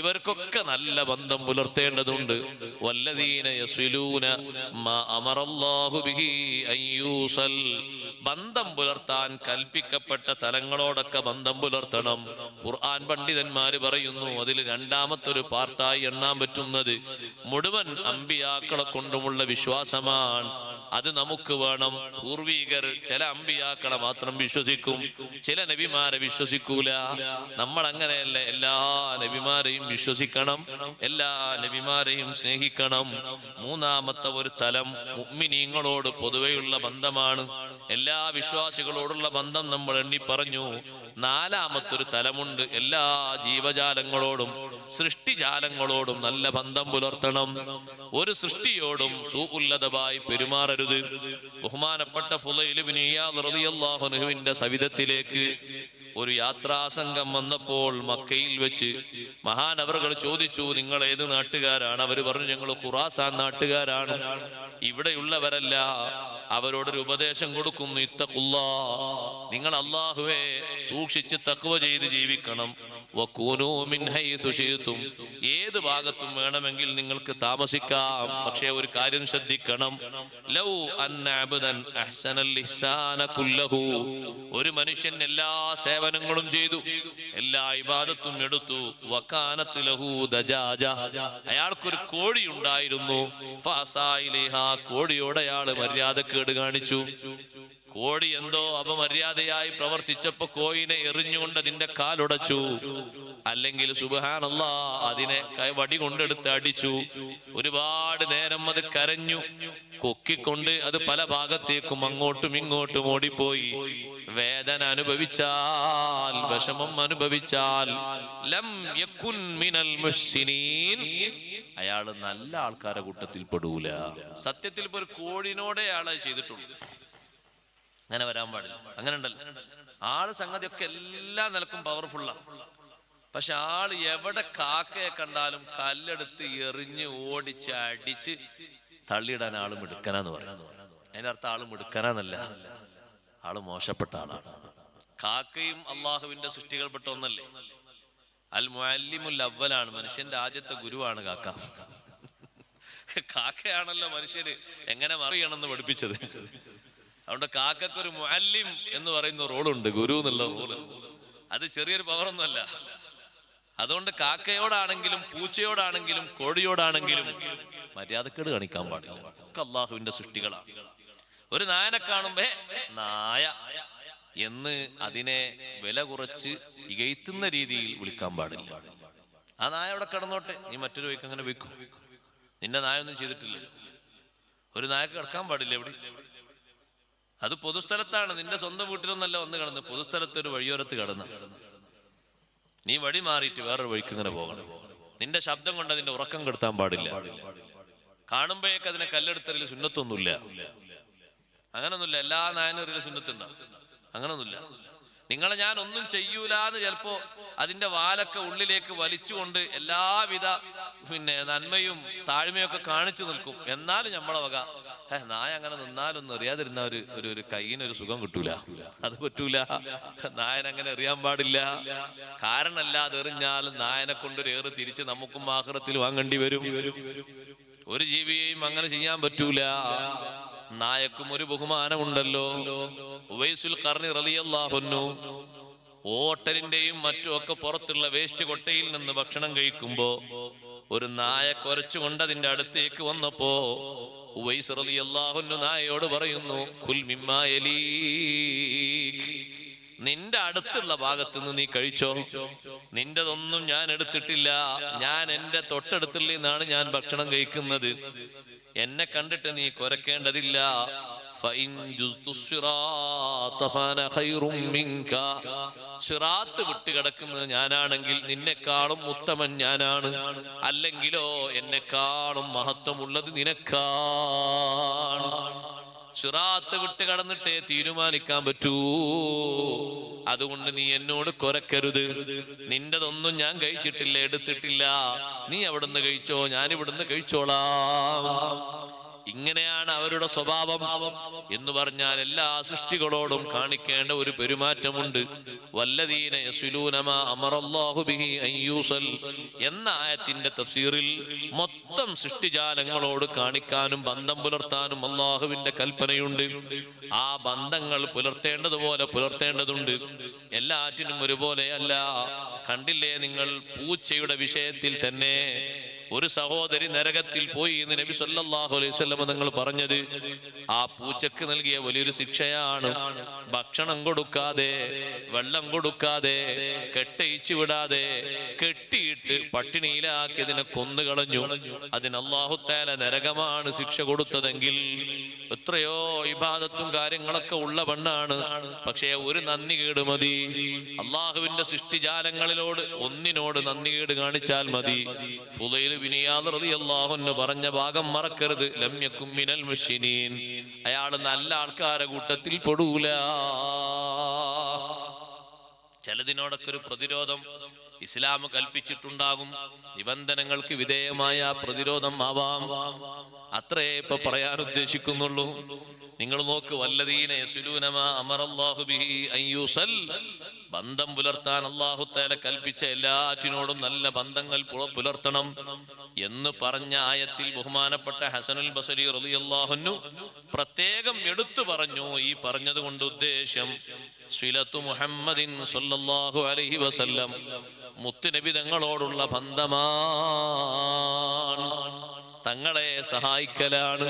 ഇവർക്കൊക്കെ നല്ല ബന്ധം പുലർത്തേണ്ടതുണ്ട്. വല്ലദീന യസ്വിലൂന മാ അമറല്ലാഹു ബിഹി അയ്യൂസൽ, ബന്ധം പുലർത്താൻ കൽപ്പിക്കപ്പെട്ട തലങ്ങളോടൊക്കെ ബന്ധം പുലർത്തണം. ഖുർആൻ പണ്ഡിതന്മാര് പറയുന്നു, അതിൽ രണ്ടാമത്തൊരു പാർട്ടായി എണ്ണാൻ പറ്റുന്നത് മുഴുവൻ അമ്പിയാക്കളെ കൊണ്ടുമുള്ള വിശ്വാസമാണ്. അത് നമുക്ക് വേണം. പൂർവീകർ ചില അമ്പിയാക്കളെ മാത്രം വിശ്വസിക്കും, ചില നബിമാരെ വിശ്വസിക്കൂല. നമ്മൾ അങ്ങനെയല്ല, എല്ലാ നബിമാരെയും വിശ്വസിക്കണം, എല്ലാ നബിമാരെയും സ്നേഹിക്കണം. മൂന്നാമത്തെ ഒരു തലം മുഅ്മിനീങ്ങളോട് പൊതുവെയുള്ള ബന്ധമാണ്. എല്ലാ വിശ്വാസികളോടുള്ള ബന്ധം നമ്മൾ എണ്ണി പറഞ്ഞു. നാലാമത്തൊരു തലമുണ്ട്, എല്ലാ ജീവജാലങ്ങളോടും സൃഷ്ടിജാലങ്ങളോടും നല്ല ബന്ധം പുലർത്തണം. ഒരു സൃഷ്ടിയോടും സൂഉല്ലദബായി പെരുമാറരുത്. ബഹുമാനപ്പെട്ട ഫുളൈൽ ഇബ്നു ഇയാദ് റളിയല്ലാഹു അൻഹുവിന്റെ സവിധത്തിലേക്ക് ഒരു യാത്രാസംഘം വന്നപ്പോൾ മക്കയിൽ വെച്ച് മഹാനവറുകൾ ചോദിച്ചു, നിങ്ങൾ ഏത് നാട്ടുകാരാണ്? അവർ പറഞ്ഞു, ഞങ്ങൾ ഖുറാസാൻ നാട്ടുകാരാണ്, ഇവിടെയുള്ളവരല്ല. അവരോടൊരു ഉപദേശം കൊടുക്കുന്നു, ഇത്തഖുല്ലാഹ്, നിങ്ങൾ അല്ലാഹുവേ സൂക്ഷിച്ച് തഖ്വ ചെയ്ത് ജീവിക്കണം. വകൂനൂ മിൻ ഹൈതു ശിഅ്തും, ഏത് ഭാഗത്തും വേണമെങ്കിൽ നിങ്ങൾക്ക് താമസിക്കാം. പക്ഷേ ഒരു കാര്യം ശ്രദ്ധിക്കണം, ലൗ അന്ന അബ്ദൻ അഹ്സനൽ ഇഹ്സാന കുല്ലഹു, ഒരു മനുഷ്യൻ എല്ലാ സേവനങ്ങളും ചെയ്തു, എല്ലാ ഇബാദത്തും എടുത്തു, വകാനത് ലഹു ദജാജ, അയാൾക്കൊരു കോഴി ഉണ്ടായിരുന്നു, ഫഅസാ ഇലൈഹാ, കോഴിയോട് അയാൾ മര്യാദക്കേട് കാണിച്ചു. കോഴി എന്തോ അപമര്യാദയായി പ്രവർത്തിച്ചപ്പോ കോഴിനെ എറിഞ്ഞുകൊണ്ട് അതിന്റെ കാലുടച്ചു, അല്ലെങ്കിൽ സുബ്ഹാനല്ലാഹ് അതിനെ വടി കൊണ്ടെടുത്ത് അടിച്ചു. ഒരുപാട് നേരം അത് കരഞ്ഞു, കൊക്കിക്കൊണ്ട് അത് പല ഭാഗത്തേക്കും അങ്ങോട്ടും ഇങ്ങോട്ടും ഓടിപ്പോയി. വേദന അനുഭവിച്ചാൽ, വിഷമം അനുഭവിച്ചാൽ, ലം യകുൻ മിനൽ മുഹ്സിനീൻ, അയാള് നല്ല ആൾക്കാരെ കൂട്ടത്തിൽ പെടൂല. സത്യത്തിൽ ഇപ്പൊ ഒരു കോഴിനോടെ അയാളെ ചെയ്തിട്ടുള്ളൂ. അങ്ങനെ വരാൻ പാടില്ല. അങ്ങനെ ഉണ്ടല്ലോ ആള്, സംഗതിയൊക്കെ എല്ലാ നിലക്കും പവർഫുള്ളാണ്. പക്ഷെ ആള് എവിടെ കാക്കയെ കണ്ടാലും കല്ലെടുത്ത് എറിഞ്ഞ് ഓടിച്ച് അടിച്ച് തള്ളിയിടാൻ ആള് മിടുക്കനാന്ന് പറയും. അതിന്റെ അർത്ഥം ആള് മിടുക്കനാന്നല്ല, ആള് മോശപ്പെട്ട ആളാണ്. കാക്കയും അള്ളാഹുവിന്റെ സൃഷ്ടികൾപ്പെട്ട ഒന്നല്ലേ? അൽ മുഅല്ലിമുൽ അവ്വലാണ്, മനുഷ്യന്റെ ആദ്യത്തെ ഗുരുവാണ് കാക്ക. കാക്കയാണല്ലോ മനുഷ്യര് എങ്ങനെ മറിയണമെന്ന് പഠിപ്പിച്ചത്. അതുകൊണ്ട് കാക്കൊരു മുഅല്ലിം എന്ന് പറയുന്ന റോളുണ്ട്, ഗുരു എന്നുള്ള റോള്. അത് ചെറിയൊരു പവറൊന്നുമല്ല. അതുകൊണ്ട് കാക്കയോടാണെങ്കിലും പൂച്ചയോടാണെങ്കിലും കോഴിയോടാണെങ്കിലും മര്യാദക്കേട് കാണിക്കാൻ പാടില്ല. ഒക്കെ അള്ളാഹുവിന്റെ സൃഷ്ടികളാണ്. ഒരു നായനെ കാണുമ്പോ നായ എന്ന് അതിനെ വില കുറച്ച് ഇകഴ്ത്തുന്ന രീതിയിൽ വിളിക്കാൻ പാടില്ല. ആ നായ അവിടെ കിടന്നോട്ടെ, നീ മറ്റൊരു വഴിക്ക് അങ്ങനെ വെക്കും. നിന്റെ നായ ഒന്നും ചെയ്തിട്ടില്ലല്ലോ. ഒരു നായക്ക് കിടക്കാൻ പാടില്ല എവിടെ? അത് പൊതുസ്ഥലത്താണ്, നിന്റെ സ്വന്തം വീട്ടിലൊന്നല്ല വന്ന് കിടന്ന്, പൊതുസ്ഥലത്ത് ഒരു വഴിയോരത്ത് കിടന്ന നീ വഴി മാറിയിട്ട് വേറൊരു വഴിക്ക് ഇങ്ങനെ പോകണം. നിന്റെ ശബ്ദം കൊണ്ട് അതിന്റെ ഉറക്കം കെടുത്താൻ പാടില്ല. കാണുമ്പോഴേക്ക് അതിനെ കല്ലെടുത്തതിൽ സുന്നത്തൊന്നുമില്ല. അങ്ങനൊന്നുമില്ല. എല്ലാ നായനറിയിലും സുന്നത്തുണ്ടാവും. അങ്ങനൊന്നുമില്ല. നിങ്ങളെ ഞാൻ ഒന്നും ചെയ്യൂലെന്ന് ചിലപ്പോ അതിന്റെ വാലൊക്കെ ഉള്ളിലേക്ക് വലിച്ചുകൊണ്ട് എല്ലാവിധ നന്മയും താഴ്മയൊക്കെ കാണിച്ചു നിൽക്കും. എന്നാലും നമ്മളെ വക നായ അങ്ങനെ നിന്നാലൊന്നും എറിയാതിരുന്ന ഒരു കയ്യിനൊരു സുഖം കിട്ടൂല. അത് പറ്റൂല. നായനങ്ങനെ എറിയാൻ പാടില്ല. കാരണല്ലാതെ എറിഞ്ഞാൽ നായനെ കൊണ്ടൊരു ഏറ് തിരിച്ച് നമുക്കും ആഖിറത്തിൽ വാങ്ങേണ്ടി വരും. ഒരു ജീവിയെയും അങ്ങനെ ചെയ്യാൻ പറ്റൂല. നായക്കും ഒരു ബഹുമാനമുണ്ടല്ലോ. ഉവൈസുൽ ഖർനി റളിയല്ലാഹു അൻഹു ഓട്ടലിന്റെയും മറ്റും ഒക്കെ പുറത്തുള്ള വേസ്റ്റ് കൊട്ടയിൽ നിന്ന് ഭക്ഷണം കഴിക്കുമ്പോ ഒരു നായ കുരച്ചുകൊണ്ട് അതിന്റെ അടുത്തേക്ക് വന്നപ്പോ ഉവൈസ് റളിയല്ലാഹു അൻഹു നായയോട് പറയുന്നു, കുൽ മിമ്മാ യലീക്, നിന്റെ അടുത്തുള്ള ഭാഗത്ത് നിന്ന് നീ കഴിച്ചോ, നിന്റെതൊന്നും ഞാൻ എടുത്തിട്ടില്ല. ഞാൻ എന്റെ തൊട്ടടുത്തുള്ള നിന്നാണ് ഞാൻ ഭക്ഷണം കഴിക്കുന്നത്. എന്നെ കണ്ടിട്ട് നീ കുരക്കേണ്ടതില്ല. സിറാത്ത് വിട്ട് കിടക്കുന്നത് ഞാനാണെങ്കിൽ നിന്നെക്കാളും ഉത്തമൻ ഞാനാണ്, അല്ലെങ്കിലോ എന്നെക്കാളും മഹത്വമുള്ളത് നിനക്കാണ്. സിറാത്ത് വിട്ട് കടന്നിട്ടേ തീരുമാനിക്കാൻ പറ്റൂ. അതുകൊണ്ട് നീ എന്നോട് കൊരക്കരുത്. നിന്റെതൊന്നും ഞാൻ കഴിച്ചിട്ടില്ല, എടുത്തിട്ടില്ല. നീ അവിടുന്ന് കഴിച്ചോ, ഞാൻ ഇവിടുന്ന് കഴിച്ചോളാം. ഇങ്ങനെയാണ് അവരുടെ സ്വഭാവം. എന്ന് പറഞ്ഞാൽ എല്ലാ സൃഷ്ടികളോടും കാണിക്കേണ്ട ഒരു പെരുമാറ്റമുണ്ട്. വല്ലദീന യസ്ലൂന മാ അമറല്ലാഹു ബിഹി അൻ യൂസൽ എന്ന ആയത്തിന്റെ തഫ്സീറിൽ മൊത്തം സൃഷ്ടിജാലങ്ങളോട് കാണിക്കാനും ബന്ധം പുലർത്താനും അല്ലാഹുവിന്റെ കൽപ്പനയുണ്ട്. ആ ബന്ധങ്ങൾ പുലർത്തേണ്ടതുപോലെ പുലർത്തേണ്ടതുണ്ട്. എല്ലാറ്റിനും ഒരുപോലെയല്ല. കണ്ടില്ലേ നിങ്ങൾ, പൂച്ചയുടെ വിഷയത്തിൽ തന്നെ ഒരു സഹോദരി നരകത്തിൽ പോയി എന്ന് നബി സല്ലല്ലാഹു അലൈഹി വസല്ലം തങ്ങൾ പറഞ്ഞത് ആ പൂച്ചക്ക് നൽകിയ വലിയൊരു ശിക്ഷയാണ്. ഭക്ഷണം കൊടുക്കാതെ, വെള്ളം കൊടുക്കാതെ, കെട്ടയിച്ചു വിടാതെ കെട്ടിയിട്ട് പട്ടിണിയിലാക്കിയതിനെ കൊന്നുകളഞ്ഞു. അതിന് അല്ലാഹു തആല നരകമാണ് ശിക്ഷ കൊടുത്തതെങ്കിൽ എത്രയോ ഇബാദത്തും കാര്യങ്ങളൊക്കെ ഉള്ള പെണ്ണാണ്. പക്ഷേ ഒരു നന്ദികേട് മതി. അള്ളാഹുവിന്റെ സൃഷ്ടിജാലങ്ങളിലോട് ഒന്നിനോട് നന്ദികേട് കാണിച്ചാൽ മതി. ഫുളൈൽ ബിൻ ഇയാദ് റളിയല്ലാഹു അൻഹു പറഞ്ഞ ഭാഗം മറക്കരുത്. ലം യകും മിനൽ മുശ്രിനീൻ, അയാൾ നല്ല ആൾക്കാരെ കൂട്ടത്തിൽ പെടൂല. ചിലതിനോടൊക്കെ ഒരു പ്രതിരോധം ഇസ്ലാം കൽപ്പിച്ചിട്ടുണ്ടാകും. നിബന്ധനകൾക്ക് വിധേയമായ പ്രതിരോധം ആവാം. അത്രേ ഇപ്പൊ പറയാൻ ഉദ്ദേശിക്കുന്നുള്ളൂ. നിങ്ങൾ നോക്ക്, വല്ലദീന യസ്ലൂന മാ അമറല്ലാഹു ബിഹി അൻ യൂസൽ, ബന്ധം പുലർത്താൻ അല്ലാഹു തആല കൽപ്പിച്ച എല്ലാറ്റിനോടും നല്ല ബന്ധങ്ങൾ പുലർത്തണം എന്ന് പറഞ്ഞ ആയത്തിൽ ബഹുമാനപ്പെട്ട ഹസനുൽ ബസരി റളിയല്ലാഹു അൻഹു പ്രത്യേകം എടുത്തു പറഞ്ഞു. ഈ പറഞ്ഞത് കൊണ്ട് ഉദ്ദേശം സിലത്തു മുഹമ്മദിൻ സ്വല്ലല്ലാഹു അലൈഹി വസല്ലം, മുത്തുനബി തങ്ങളോടുള്ള ബന്ധമാണ്. തങ്ങളെ സഹായിക്കലാണ്,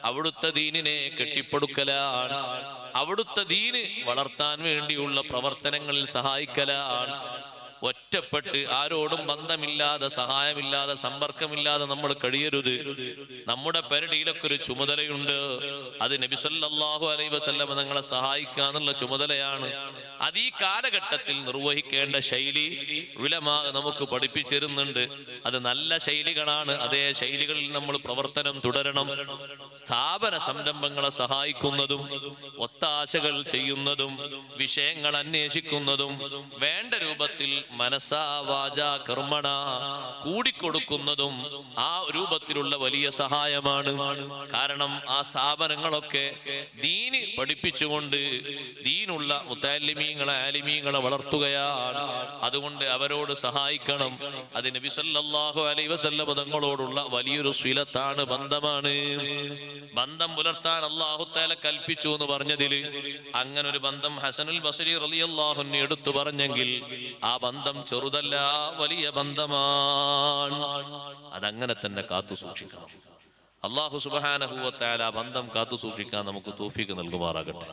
അവിടുത്തെ ദീനിനെ കെട്ടിപ്പടുക്കലാണ്, അവിടുത്തെ ദീന് വളർത്താൻ വേണ്ടിയുള്ള പ്രവർത്തനങ്ങളിൽ സഹായിക്കലാണ്. ഒറ്റപ്പെട്ട് ആരോടും ബന്ധമില്ലാതെ, സഹായമില്ലാതെ, സമ്പർക്കമില്ലാതെ നമ്മൾ കഴിയരുത്. നമ്മുടെ പരിധിയിലൊക്കെ ഒരു ചുമതലയുണ്ട്. അത് നബി സല്ലല്ലാഹു അലൈഹി വസല്ലം തങ്ങളെ സഹായിക്കാന്നുള്ള ചുമതലയാണ്. അത് ഈ കാലഘട്ടത്തിൽ നിർവഹിക്കേണ്ട ശൈലി ഉലമാ നമുക്ക് പഠിപ്പിച്ചിരുന്നുണ്ട്. അത് നല്ല ശൈലികളാണ്. അതേ ശൈലികളിൽ നമ്മൾ പ്രവർത്തനം തുടരണം. സ്ഥാപന സംരംഭങ്ങളെ സഹായിക്കുന്നതും ഒത്താശകൾ ചെയ്യുന്നതും വിഷയങ്ങൾ അന്വേഷിക്കുന്നതും വേണ്ട രൂപത്തിൽ മനസ്സാ വാചാ കർമ്മണ കൂടിക്കൊടുക്കുന്നതും ആ രൂപത്തിലുള്ള വലിയ സഹായമാണ്. കാരണം ആ സ്ഥാപനങ്ങളൊക്കെ ദീന് പഠിപ്പിച്ചുകൊണ്ട് ദീനുള്ള മുത്തഅല്ലിമീങ്ങളെ, ആലിമീങ്ങളെ വളർത്തുകയാണ്. അതുകൊണ്ട് അവരോട് സഹായിക്കണം. അത് നബി സല്ലല്ലാഹു അലൈഹി വസല്ലം തങ്ങളോടുള്ള വലിയൊരു സ്വീലത്താണ്, ബന്ധമാണ്. ബന്ധം പുലർത്താൻ അല്ലാഹു തആല കൽപ്പിച്ചു എന്ന് പറഞ്ഞതിൽ അങ്ങനെ ഒരു ബന്ധം ഹസനുൽ ബസരി റളിയല്ലാഹു അൻഹു എടുത്തു പറഞ്ഞെങ്കിൽ ആ ബന്ധം ചെറുതല്ല, വലിയ ബന്ധമാണ്. അതങ്ങനെ തന്നെ കാത്തു സൂക്ഷിക്കണം. അല്ലാഹു സുബ്ഹാനഹു വ തആല ബന്ധം കാത്തു സൂക്ഷിക്കാൻ നമുക്ക് തൗഫീഖ് നൽകുമാറാകട്ടെ.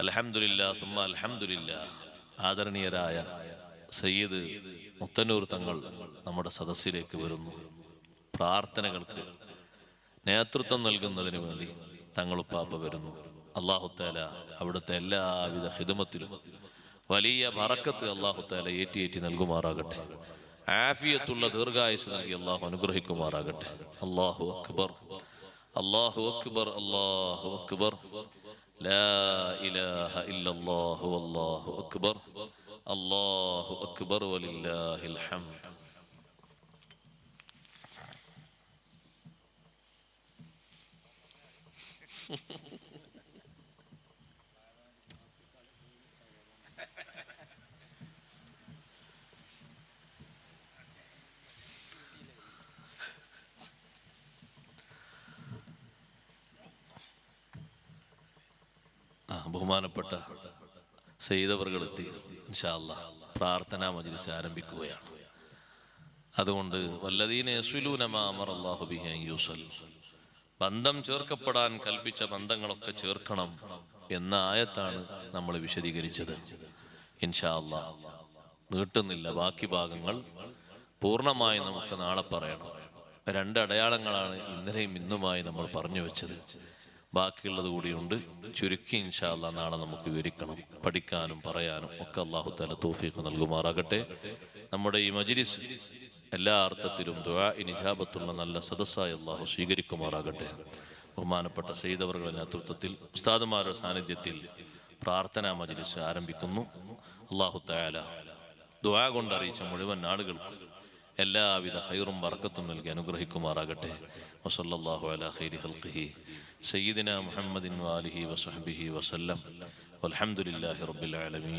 അൽഹംദുലില്ലാഹ് സുമ്മ അൽഹംദുലില്ലാഹ്. ആദരണീയരായ സയ്യിദ് മുത്തന്നൂർ തങ്ങൾ നമ്മുടെ സദസ്സിലേക്ക് വരുന്നു. പ്രാർത്ഥനകൾക്ക് നേതൃത്വം നൽകുന്നതിന് വേണ്ടി തങ്ങളുപ്പാപ്പ വരുന്നു. അല്ലാഹു തആല അവിടുത്തെ എല്ലാവിധ ഖിദ്മത്തിലും വലിയ ബറക്കത്ത് അല്ലാഹു തആല ഏറ്റി നൽകുമാറാകട്ടെ. ആഫിയത്തുള്ള ദീർഘായുസ് നൽകി അല്ലാഹു അനുഗ്രഹിക്കുമാറാകട്ടെ. അല്ലാഹു അക്ബർ, അല്ലാഹു അക്ബർ, അല്ലാഹു അക്ബർ. ലാ ഇലാഹ ഇല്ലല്ലാഹു വല്ലാഹു അക്ബർ, അല്ലാഹു അക്ബർ വലില്ലാഹിൽ ഹംദ്. ബഹുമാനപ്പെട്ട സയ്യിദവർകളെത്തി. ഇൻഷാ അല്ലാഹ് പ്രാർത്ഥനാ മജ്ലിസ് ആരംഭിക്കുകയാണ്. അതുകൊണ്ട് വല്ലദീന യസ്ലൂന മാ അമറല്ലാഹു ബിഹി അൻ യൂസൽ, ബന്ധം ചേർക്കപ്പെടാൻ കൽപ്പിച്ച ബന്ധങ്ങളൊക്കെ ചേർക്കണം എന്ന ആയത്താണ് നമ്മൾ വിശദീകരിച്ചത്. ഇൻഷാ അല്ലാഹ് നീട്ടുന്നില്ല. ബാക്കി ഭാഗങ്ങൾ പൂർണ്ണമായി നമുക്ക് നാളെ പറയണം. രണ്ട് അടയാളങ്ങളാണ് ഇന്നലെയും ഇന്നുമായി നമ്മൾ പറഞ്ഞു വെച്ചത്. ബാക്കിയുള്ളത് കൂടിയുണ്ട്. ചുരുക്കി ഇൻഷാ അല്ലാഹ് നാളെ നമുക്ക് വിവരിക്കണം. പഠിക്കാനും പറയാനും ഒക്കെ അല്ലാഹു തആല തൗഫീഖ് നൽകുമാറാകട്ടെ. നമ്മുടെ ഈ മജ്ലിസ് എല്ലാ അർത്ഥത്തിലും ദുആഇന് ഇജാബത്തുള്ള നല്ല സദസ്സായി അല്ലാഹു സ്വീകരിക്കുമാറാകട്ടെ. ബഹുമാനപ്പെട്ട സയ്യിദ് അവറുകളുടെ നേതൃത്വത്തിൽ ഉസ്താദുമാരുടെ സാന്നിധ്യത്തിൽ പ്രാർത്ഥനാ മജ്ലിസ് ആരംഭിക്കുന്നു. അല്ലാഹു തആല ദുആ കൊണ്ട് അറിയിച്ച മുഴുവൻ ആളുകൾക്കും എല്ലാവിധ ഖൈറും ബർക്കത്തും നൽകി അനുഗ്രഹിക്കുമാറാകട്ടെ. വസല്ലല്ലാഹു അലാ ഖൈരി ഖൽഖിഹി സയ്യിദിനാ മുഹമ്മദിൻ വആലിഹി വസഹ്ബിഹി വസല്ലം. വൽഹംദുലില്ലാഹി റബ്ബിൽ ആലമീൻ.